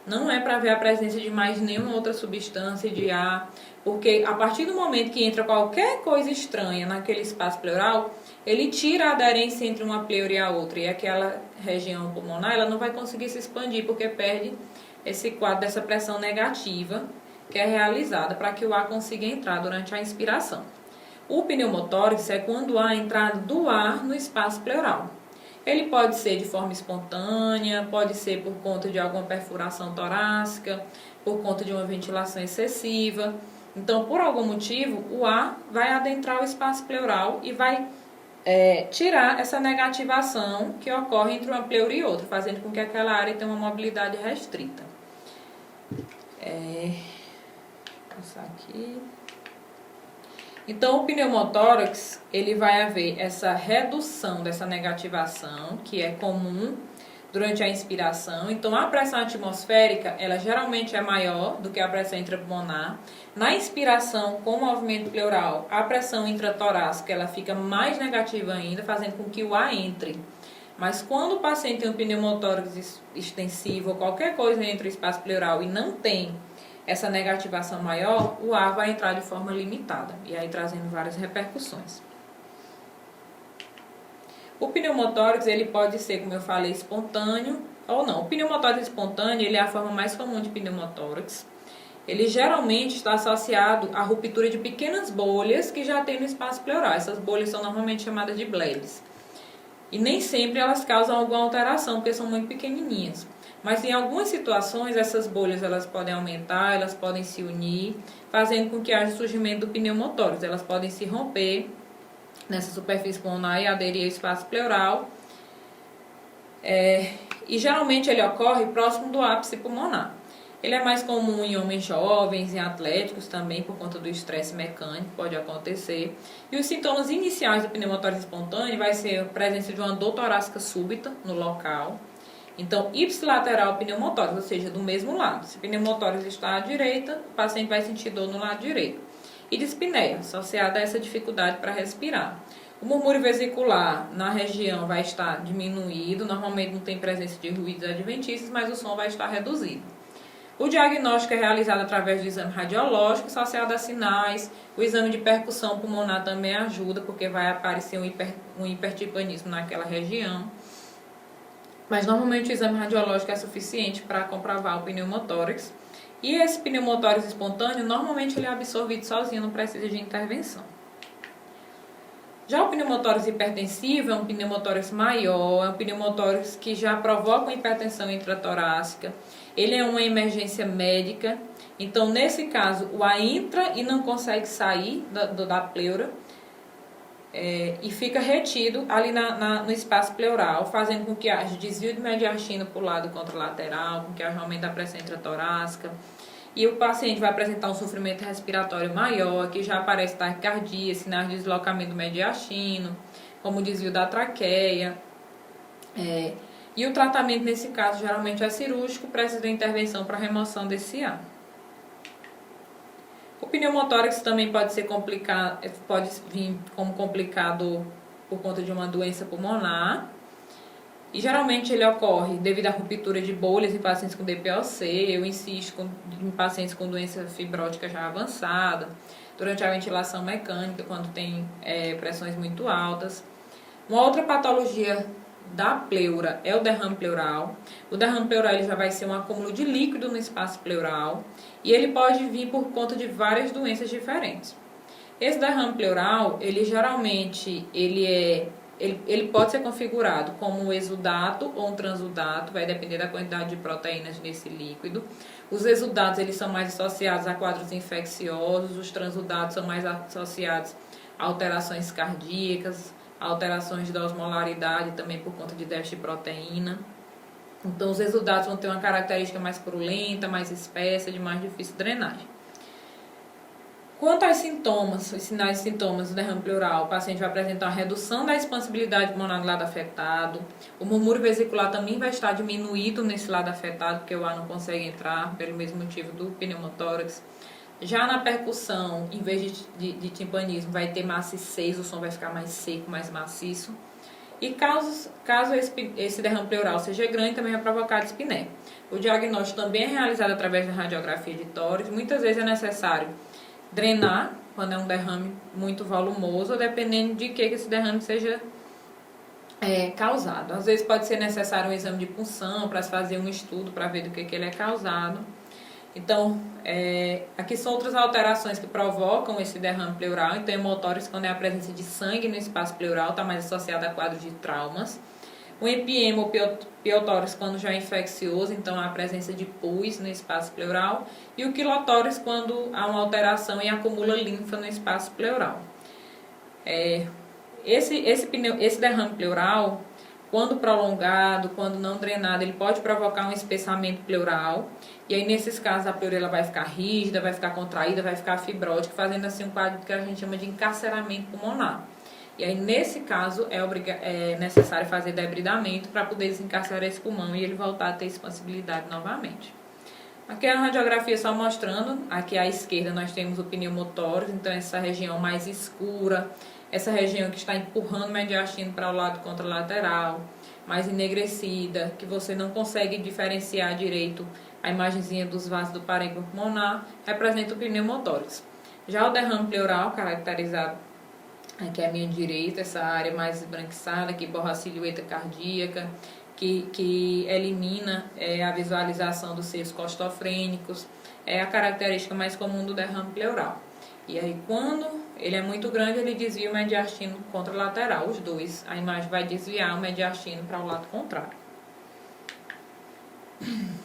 Não é para ver a presença de mais nenhuma outra substância de ar, porque a partir do momento que entra qualquer coisa estranha naquele espaço pleural, ele tira a aderência entre uma pleura e a outra, e aquela região pulmonar ela não vai conseguir se expandir, porque perde esse quadro dessa pressão negativa que é realizada para que o ar consiga entrar durante a inspiração. O pneumotórax é quando há a entrada do ar no espaço pleural. Ele pode ser de forma espontânea, pode ser por conta de alguma perfuração torácica, por conta de uma ventilação excessiva. Então, por algum motivo, o ar vai adentrar o espaço pleural e vai tirar essa negativação que ocorre entre uma pleura e outra, fazendo com que aquela área tenha uma mobilidade restrita. Passar aqui. Então, o pneumotórax, ele vai haver essa redução dessa negativação, que é comum durante a inspiração. Então, a pressão atmosférica, ela geralmente é maior do que a pressão intrapulmonar. Na inspiração, com o movimento pleural, a pressão intratorácica, ela fica mais negativa ainda, fazendo com que o ar entre. Mas quando o paciente tem um pneumotórax extensivo ou qualquer coisa entre o espaço pleural e não tem essa negativação maior, o ar vai entrar de forma limitada, e aí trazendo várias repercussões. O pneumotórax, ele pode ser, como eu falei, espontâneo ou não. O pneumotórax espontâneo, ele é a forma mais comum de pneumotórax. Ele geralmente está associado à ruptura de pequenas bolhas que já tem no espaço pleural. Essas bolhas são normalmente chamadas de bledes. E nem sempre elas causam alguma alteração, porque são muito pequenininhas. Mas em algumas situações, essas bolhas elas podem aumentar, elas podem se unir, fazendo com que haja surgimento do pneumotórax. Elas podem se romper nessa superfície pulmonar e aderir ao espaço pleural. E geralmente ele ocorre próximo do ápice pulmonar. Ele é mais comum em homens jovens, em atléticos também, por conta do estresse mecânico, pode acontecer. E os sintomas iniciais do pneumotórax espontâneo vai ser a presença de uma dor torácica súbita no local, Então, ipsilateral pneumotórax, ou seja, do mesmo lado. Se o pneumotórax está à direita, o paciente vai sentir dor no lado direito. E dispneia, associada a essa dificuldade para respirar. O murmúrio vesicular na região vai estar diminuído, normalmente não tem presença de ruídos adventícios, mas o som vai estar reduzido. O diagnóstico é realizado através do exame radiológico, associado a sinais. O exame de percussão pulmonar também ajuda, porque vai aparecer um hipertimpanismo naquela região. Mas normalmente o exame radiológico é suficiente para comprovar o pneumotórax. E esse pneumotórax espontâneo, normalmente ele é absorvido sozinho, não precisa de intervenção. Já o pneumotórax hipertensivo é um pneumotórax maior, é um pneumotórax que já provoca uma hipertensão intratorácica. Ele é uma emergência médica, então nesse caso o A entra e não consegue sair da pleura e fica retido ali no espaço pleural, fazendo com que haja desvio de mediastina para o lado contralateral, com que haja aumento da pressão intratorácica. E o paciente vai apresentar um sofrimento respiratório maior, que já aparece taquicardia, sinais de deslocamento do mediastino, como desvio da traqueia. E o tratamento nesse caso geralmente é cirúrgico, precisa de intervenção para remoção desse A. O pneumotórax também pode vir como complicado por conta de uma doença pulmonar. E geralmente ele ocorre devido à ruptura de bolhas em pacientes com DPOC, eu insisto em pacientes com doença fibrótica já avançada, durante a ventilação mecânica, quando tem pressões muito altas. Uma outra patologia da pleura é o derrame pleural. O derrame pleural ele já vai ser um acúmulo de líquido no espaço pleural e ele pode vir por conta de várias doenças diferentes. Esse derrame pleural, ele geralmente ele pode ser configurado como um exudato ou um transudato, vai depender da quantidade de proteínas nesse líquido. Os exudatos eles são mais associados a quadros infecciosos, os transudatos são mais associados a alterações cardíacas, alterações da osmolaridade também por conta de déficit de proteína. Então os exudatos vão ter uma característica mais purulenta, mais espessa, de mais difícil drenagem. Quanto aos sintomas, os sinais e sintomas do derrame pleural, o paciente vai apresentar uma redução da expansibilidade pulmonar do lado afetado. O murmúrio vesicular também vai estar diminuído nesse lado afetado, porque o ar não consegue entrar, pelo mesmo motivo do pneumotórax. Já na percussão, em vez de timpanismo, vai ter maciez, o som vai ficar mais seco, mais maciço. E caso esse derrame pleural seja grande, também vai provocar dispneia. O diagnóstico também é realizado através da radiografia de tórax. Muitas vezes é necessário drenar, quando é um derrame muito volumoso, dependendo de que esse derrame seja causado. Às vezes pode ser necessário um exame de punção para se fazer um estudo para ver do que ele é causado. Então, aqui são outras alterações que provocam esse derrame pleural. Então, hemotórax, quando é a presença de sangue no espaço pleural, está mais associado a quadros de traumas. O empiema ou piotórax, quando já é infeccioso, então há a presença de pus no espaço pleural. E o quilotórax, quando há uma alteração e acumula linfa no espaço pleural. Esse derrame pleural, quando prolongado, quando não drenado, ele pode provocar um espessamento pleural. E aí, nesses casos, a pleura ela vai ficar rígida, vai ficar contraída, vai ficar fibrótica, fazendo assim um quadro que a gente chama de encarceramento pulmonar. E aí, nesse caso, é necessário fazer debridamento para poder desencarcerar esse pulmão e ele voltar a ter expansibilidade novamente. Aqui é a radiografia só mostrando, aqui à esquerda nós temos o pneumotórax, então essa região mais escura, essa região que está empurrando o mediastino para o lado contralateral, mais enegrecida, que você não consegue diferenciar direito a imagenzinha dos vasos do parênquima pulmonar, representa o pneumotórax. Já o derrame pleural, caracterizado aqui à minha direita, essa área mais esbranquiçada, que borra a silhueta cardíaca, que elimina a visualização dos seios costofrênicos, é a característica mais comum do derrame pleural. E aí, quando ele é muito grande, ele desvia o mediastino contralateral, os dois. A imagem vai desviar o mediastino para o lado contrário.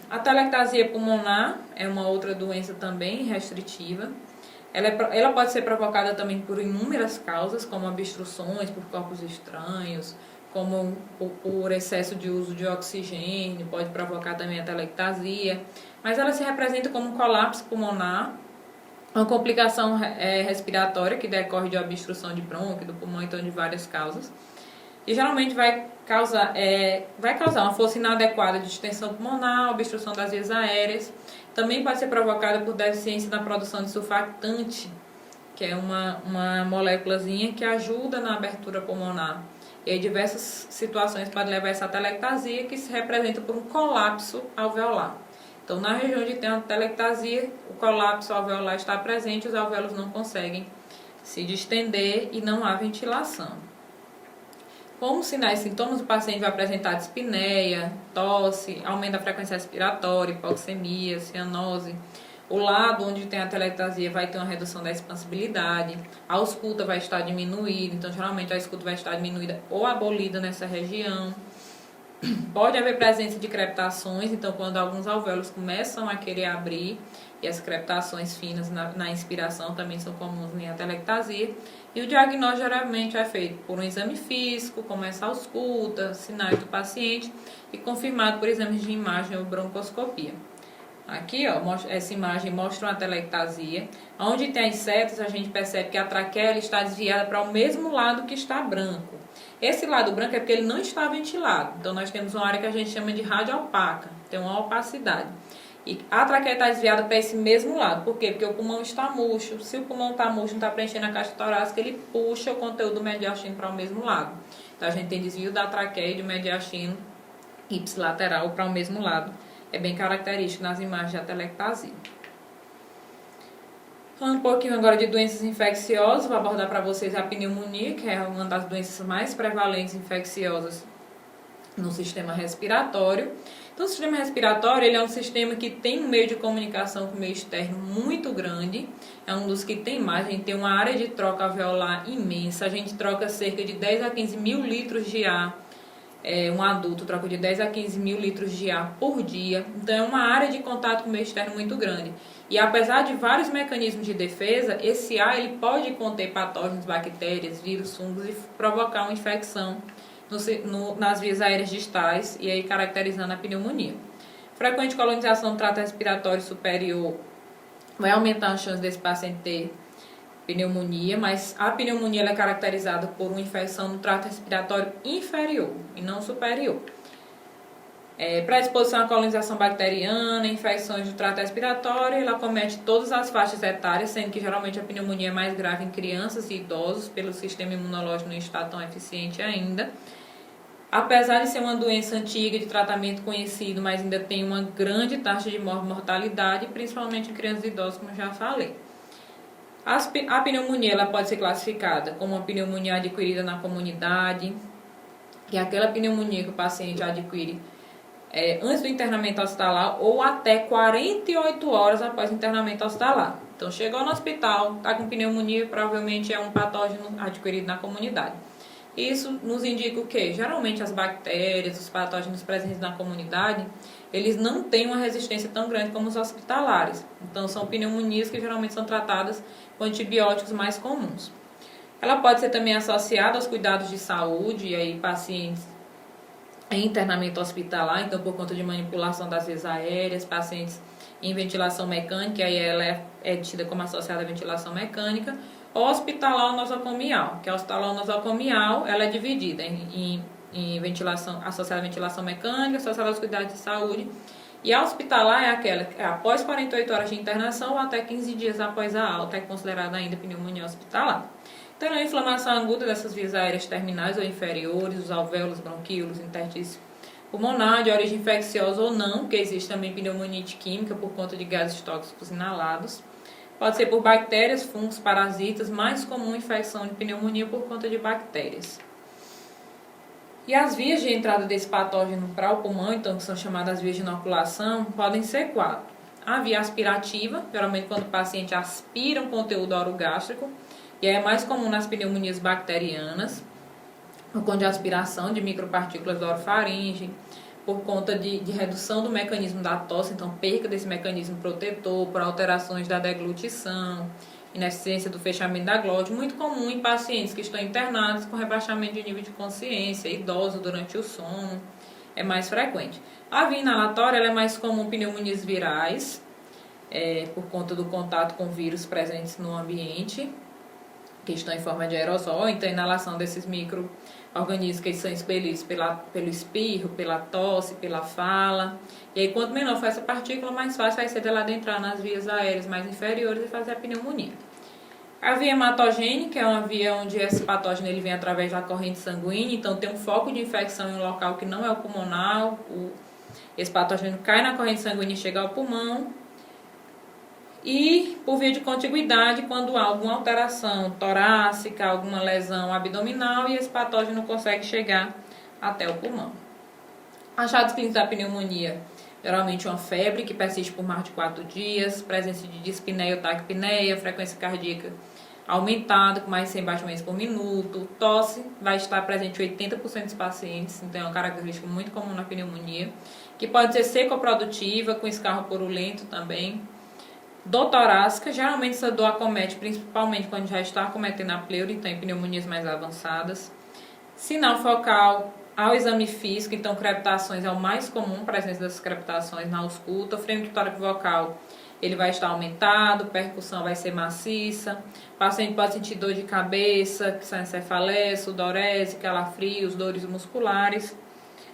A telectasia pulmonar é uma outra doença também restritiva. Ela pode ser provocada também por inúmeras causas, como obstruções por corpos estranhos, como por excesso de uso de oxigênio, pode provocar também a telectasia. Mas ela se representa como um colapso pulmonar, uma complicação respiratória que decorre de obstrução de brônquio, do pulmão, então de várias causas. e geralmente vai causar uma força inadequada de distensão pulmonar, obstrução das vias aéreas. Também pode ser provocada por deficiência na produção de surfactante, que é uma moléculazinha que ajuda na abertura pulmonar. E aí diversas situações podem levar a essa atelectasia, que se representa por um colapso alveolar. Então, na região onde tem a atelectasia, o colapso alveolar está presente, os alvéolos não conseguem se distender e não há ventilação. Como sinais e sintomas, o paciente vai apresentar dispneia, tosse, aumento da frequência respiratória, hipoxemia, cianose. O lado onde tem a atelectasia vai ter uma redução da expansibilidade, a ausculta vai estar diminuída, então geralmente a ausculta vai estar diminuída ou abolida nessa região. Pode haver presença de crepitações, então quando alguns alvéolos começam a querer abrir, e as crepitações finas na inspiração também são comuns em atelectasia. E o diagnóstico geralmente é feito por um exame físico, como essa ausculta, sinais do paciente, e confirmado por exames de imagem ou broncoscopia. Aqui, ó, essa imagem mostra uma atelectasia. Onde tem as setas, a gente percebe que a traqueia está desviada para o mesmo lado que está branco. Esse lado branco é porque ele não está ventilado. Então, nós temos uma área que a gente chama de rádio opaca, tem uma opacidade. E a traqueia está desviada para esse mesmo lado. Por quê? Porque o pulmão está murcho. Se o pulmão está murcho, não está preenchendo a caixa torácica, ele puxa o conteúdo mediastino para o mesmo lado. Então, a gente tem desvio da traqueia e de mediastino ipsilateral para o mesmo lado. É bem característico nas imagens de atelectasia. Falando um pouquinho agora de doenças infecciosas, vou abordar para vocês a pneumonia, que é uma das doenças mais prevalentes infecciosas no sistema respiratório. Então, o sistema respiratório ele é um sistema que tem um meio de comunicação com o meio externo muito grande. É um dos que tem mais. A gente tem uma área de troca alveolar imensa. A gente troca cerca de 10 a 15 mil litros de ar. Um adulto troca de 10 a 15 mil litros de ar por dia. Então, é uma área de contato com o meio externo muito grande. E apesar de vários mecanismos de defesa, esse ar ele pode conter patógenos, bactérias, vírus, fungos e provocar uma infecção nas vias aéreas distais e aí caracterizando a pneumonia. Frequente colonização do trato respiratório superior vai aumentar a chance desse paciente ter pneumonia, mas a pneumonia ela é caracterizada por uma infecção no trato respiratório inferior e não superior. Predisposição à colonização bacteriana, infecções do trato respiratório, ela acomete todas as faixas etárias, sendo que geralmente a pneumonia é mais grave em crianças e idosos, pelo sistema imunológico não está tão eficiente ainda. Apesar de ser uma doença antiga, de tratamento conhecido, mas ainda tem uma grande taxa de mortalidade, principalmente em crianças e idosos, como já falei. A pneumonia ela pode ser classificada como uma pneumonia adquirida na comunidade, que é aquela pneumonia que o paciente adquire antes do internamento hospitalar ou até 48 horas após o internamento hospitalar. Então, chegou no hospital, está com pneumonia, provavelmente é um patógeno adquirido na comunidade. Isso nos indica o quê? Geralmente as bactérias, os patógenos presentes na comunidade, eles não têm uma resistência tão grande como os hospitalares. Então, são pneumonias que geralmente são tratadas com antibióticos mais comuns. Ela pode ser também associada aos cuidados de saúde, e aí pacientes em internamento hospitalar, então por conta de manipulação das vias aéreas, pacientes em ventilação mecânica, aí ela é tida como associada à ventilação mecânica, ou hospitalar nosocomial, que a hospitalar nosocomial ela é dividida em ventilação, associada à ventilação mecânica, associada aos cuidados de saúde, e a hospitalar é aquela que após 48 horas de internação ou até 15 dias após a alta, é considerada ainda pneumonia hospitalar. Então, a inflamação aguda dessas vias aéreas terminais ou inferiores, os alvéolos, bronquíolos, interstício pulmonar, de origem infecciosa ou não, porque existe também pneumonite química por conta de gases tóxicos inalados. Pode ser por bactérias, fungos, parasitas, mais comum infecção de pneumonia por conta de bactérias. E as vias de entrada desse patógeno para o pulmão, então, que são chamadas vias de inoculação, podem ser 4. A via aspirativa, geralmente quando o paciente aspira um conteúdo orogástrico, e é mais comum nas pneumonias bacterianas, por conta de aspiração de micropartículas da orofaringe, por conta de redução do mecanismo da tosse, então perca desse mecanismo protetor, por alterações da deglutição, ineficiência do fechamento da glote, muito comum em pacientes que estão internados com rebaixamento de nível de consciência, idosos durante o sono, é mais frequente. A via inalatória ela é mais comum em pneumonias virais, por conta do contato com vírus presentes no ambiente. que estão em forma de aerossol, ou então a inalação desses micro-organismos que são expelidos pelo espirro, pela tosse, pela fala. E aí, quanto menor for essa partícula, mais fácil vai ser dela adentrar nas vias aéreas mais inferiores e fazer a pneumonia. A via hematogênica é uma via onde esse patógeno ele vem através da corrente sanguínea, então tem um foco de infecção em um local que não é o pulmonar, esse patógeno cai na corrente sanguínea e chega ao pulmão. E por via de contiguidade, quando há alguma alteração torácica, alguma lesão abdominal, e esse patógeno consegue chegar até o pulmão. Achados clínicos da pneumonia: geralmente uma febre que persiste por mais de 4 dias, presença de dispneia ou taquipneia, frequência cardíaca aumentada, com mais de 100 batimentos por minuto. Tosse vai estar presente em 80% dos pacientes, então é uma característica muito comum na pneumonia, que pode ser seco-produtiva, com escarro purulento também. Dor torácica: geralmente essa dor acomete principalmente quando já está acometendo a pleura, então em pneumonias mais avançadas. Sinal focal ao exame físico, então crepitações é o mais comum, presença dessas crepitações na ausculta. O frênio tóraco vocal ele vai estar aumentado, percussão vai ser maciça. O paciente pode sentir dor de cabeça, que são cefaleia, sudorese, calafrios, dores musculares.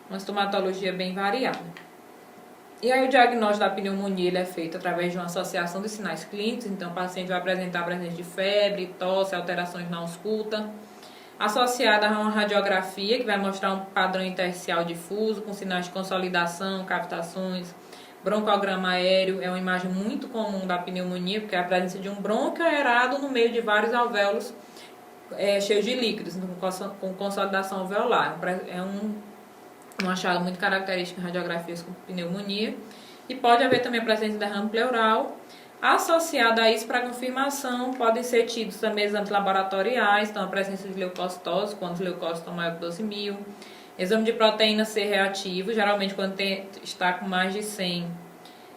Uma estomatologia bem variada. E aí o diagnóstico da pneumonia ele é feito através de uma associação de sinais clínicos, então o paciente vai apresentar presença de febre, tosse, alterações na ausculta, associada a uma radiografia que vai mostrar um padrão intersticial difuso, com sinais de consolidação, cavitações, broncograma aéreo. É uma imagem muito comum da pneumonia, porque é a presença de um brônquio aerado no meio de vários alvéolos cheios de líquidos, com consolidação alveolar. É um achado muito característico em radiografias com pneumonia. E pode haver também a presença de derrame pleural. Associada a isso, para confirmação, podem ser tidos também exames laboratoriais, então a presença de leucocitose, quando os leucócitos estão maior de 12.000. Exame de proteína C reativo, geralmente quando está com mais de 100,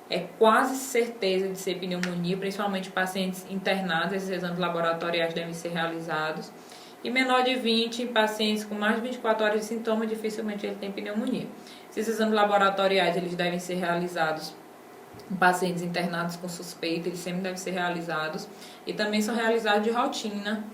é quase certeza de ser pneumonia, principalmente pacientes internados, esses exames laboratoriais devem ser realizados. E menor de 20, em pacientes com mais de 24 horas de sintoma, dificilmente ele tem pneumonia. Esses exames laboratoriais eles devem ser realizados em pacientes internados com suspeita, eles sempre devem ser realizados. E também são realizados de rotina,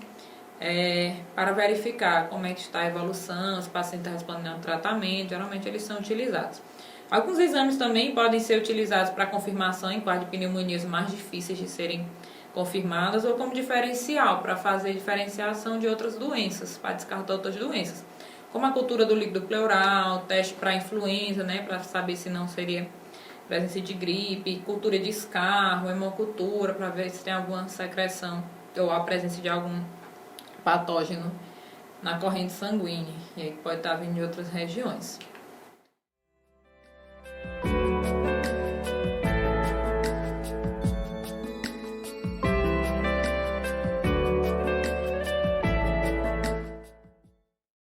para verificar como é que está a evolução, se o paciente está respondendo ao tratamento. Geralmente eles são utilizados. Alguns exames também podem ser utilizados para confirmação em quadro de pneumonias mais difíceis de serem confirmadas, ou como diferencial, para fazer diferenciação de outras doenças, para descartar outras doenças, como a cultura do líquido pleural, teste para influenza, para saber se não seria presença de gripe, cultura de escarro, hemocultura, para ver se tem alguma secreção ou a presença de algum patógeno na corrente sanguínea, e aí pode estar vindo de outras regiões.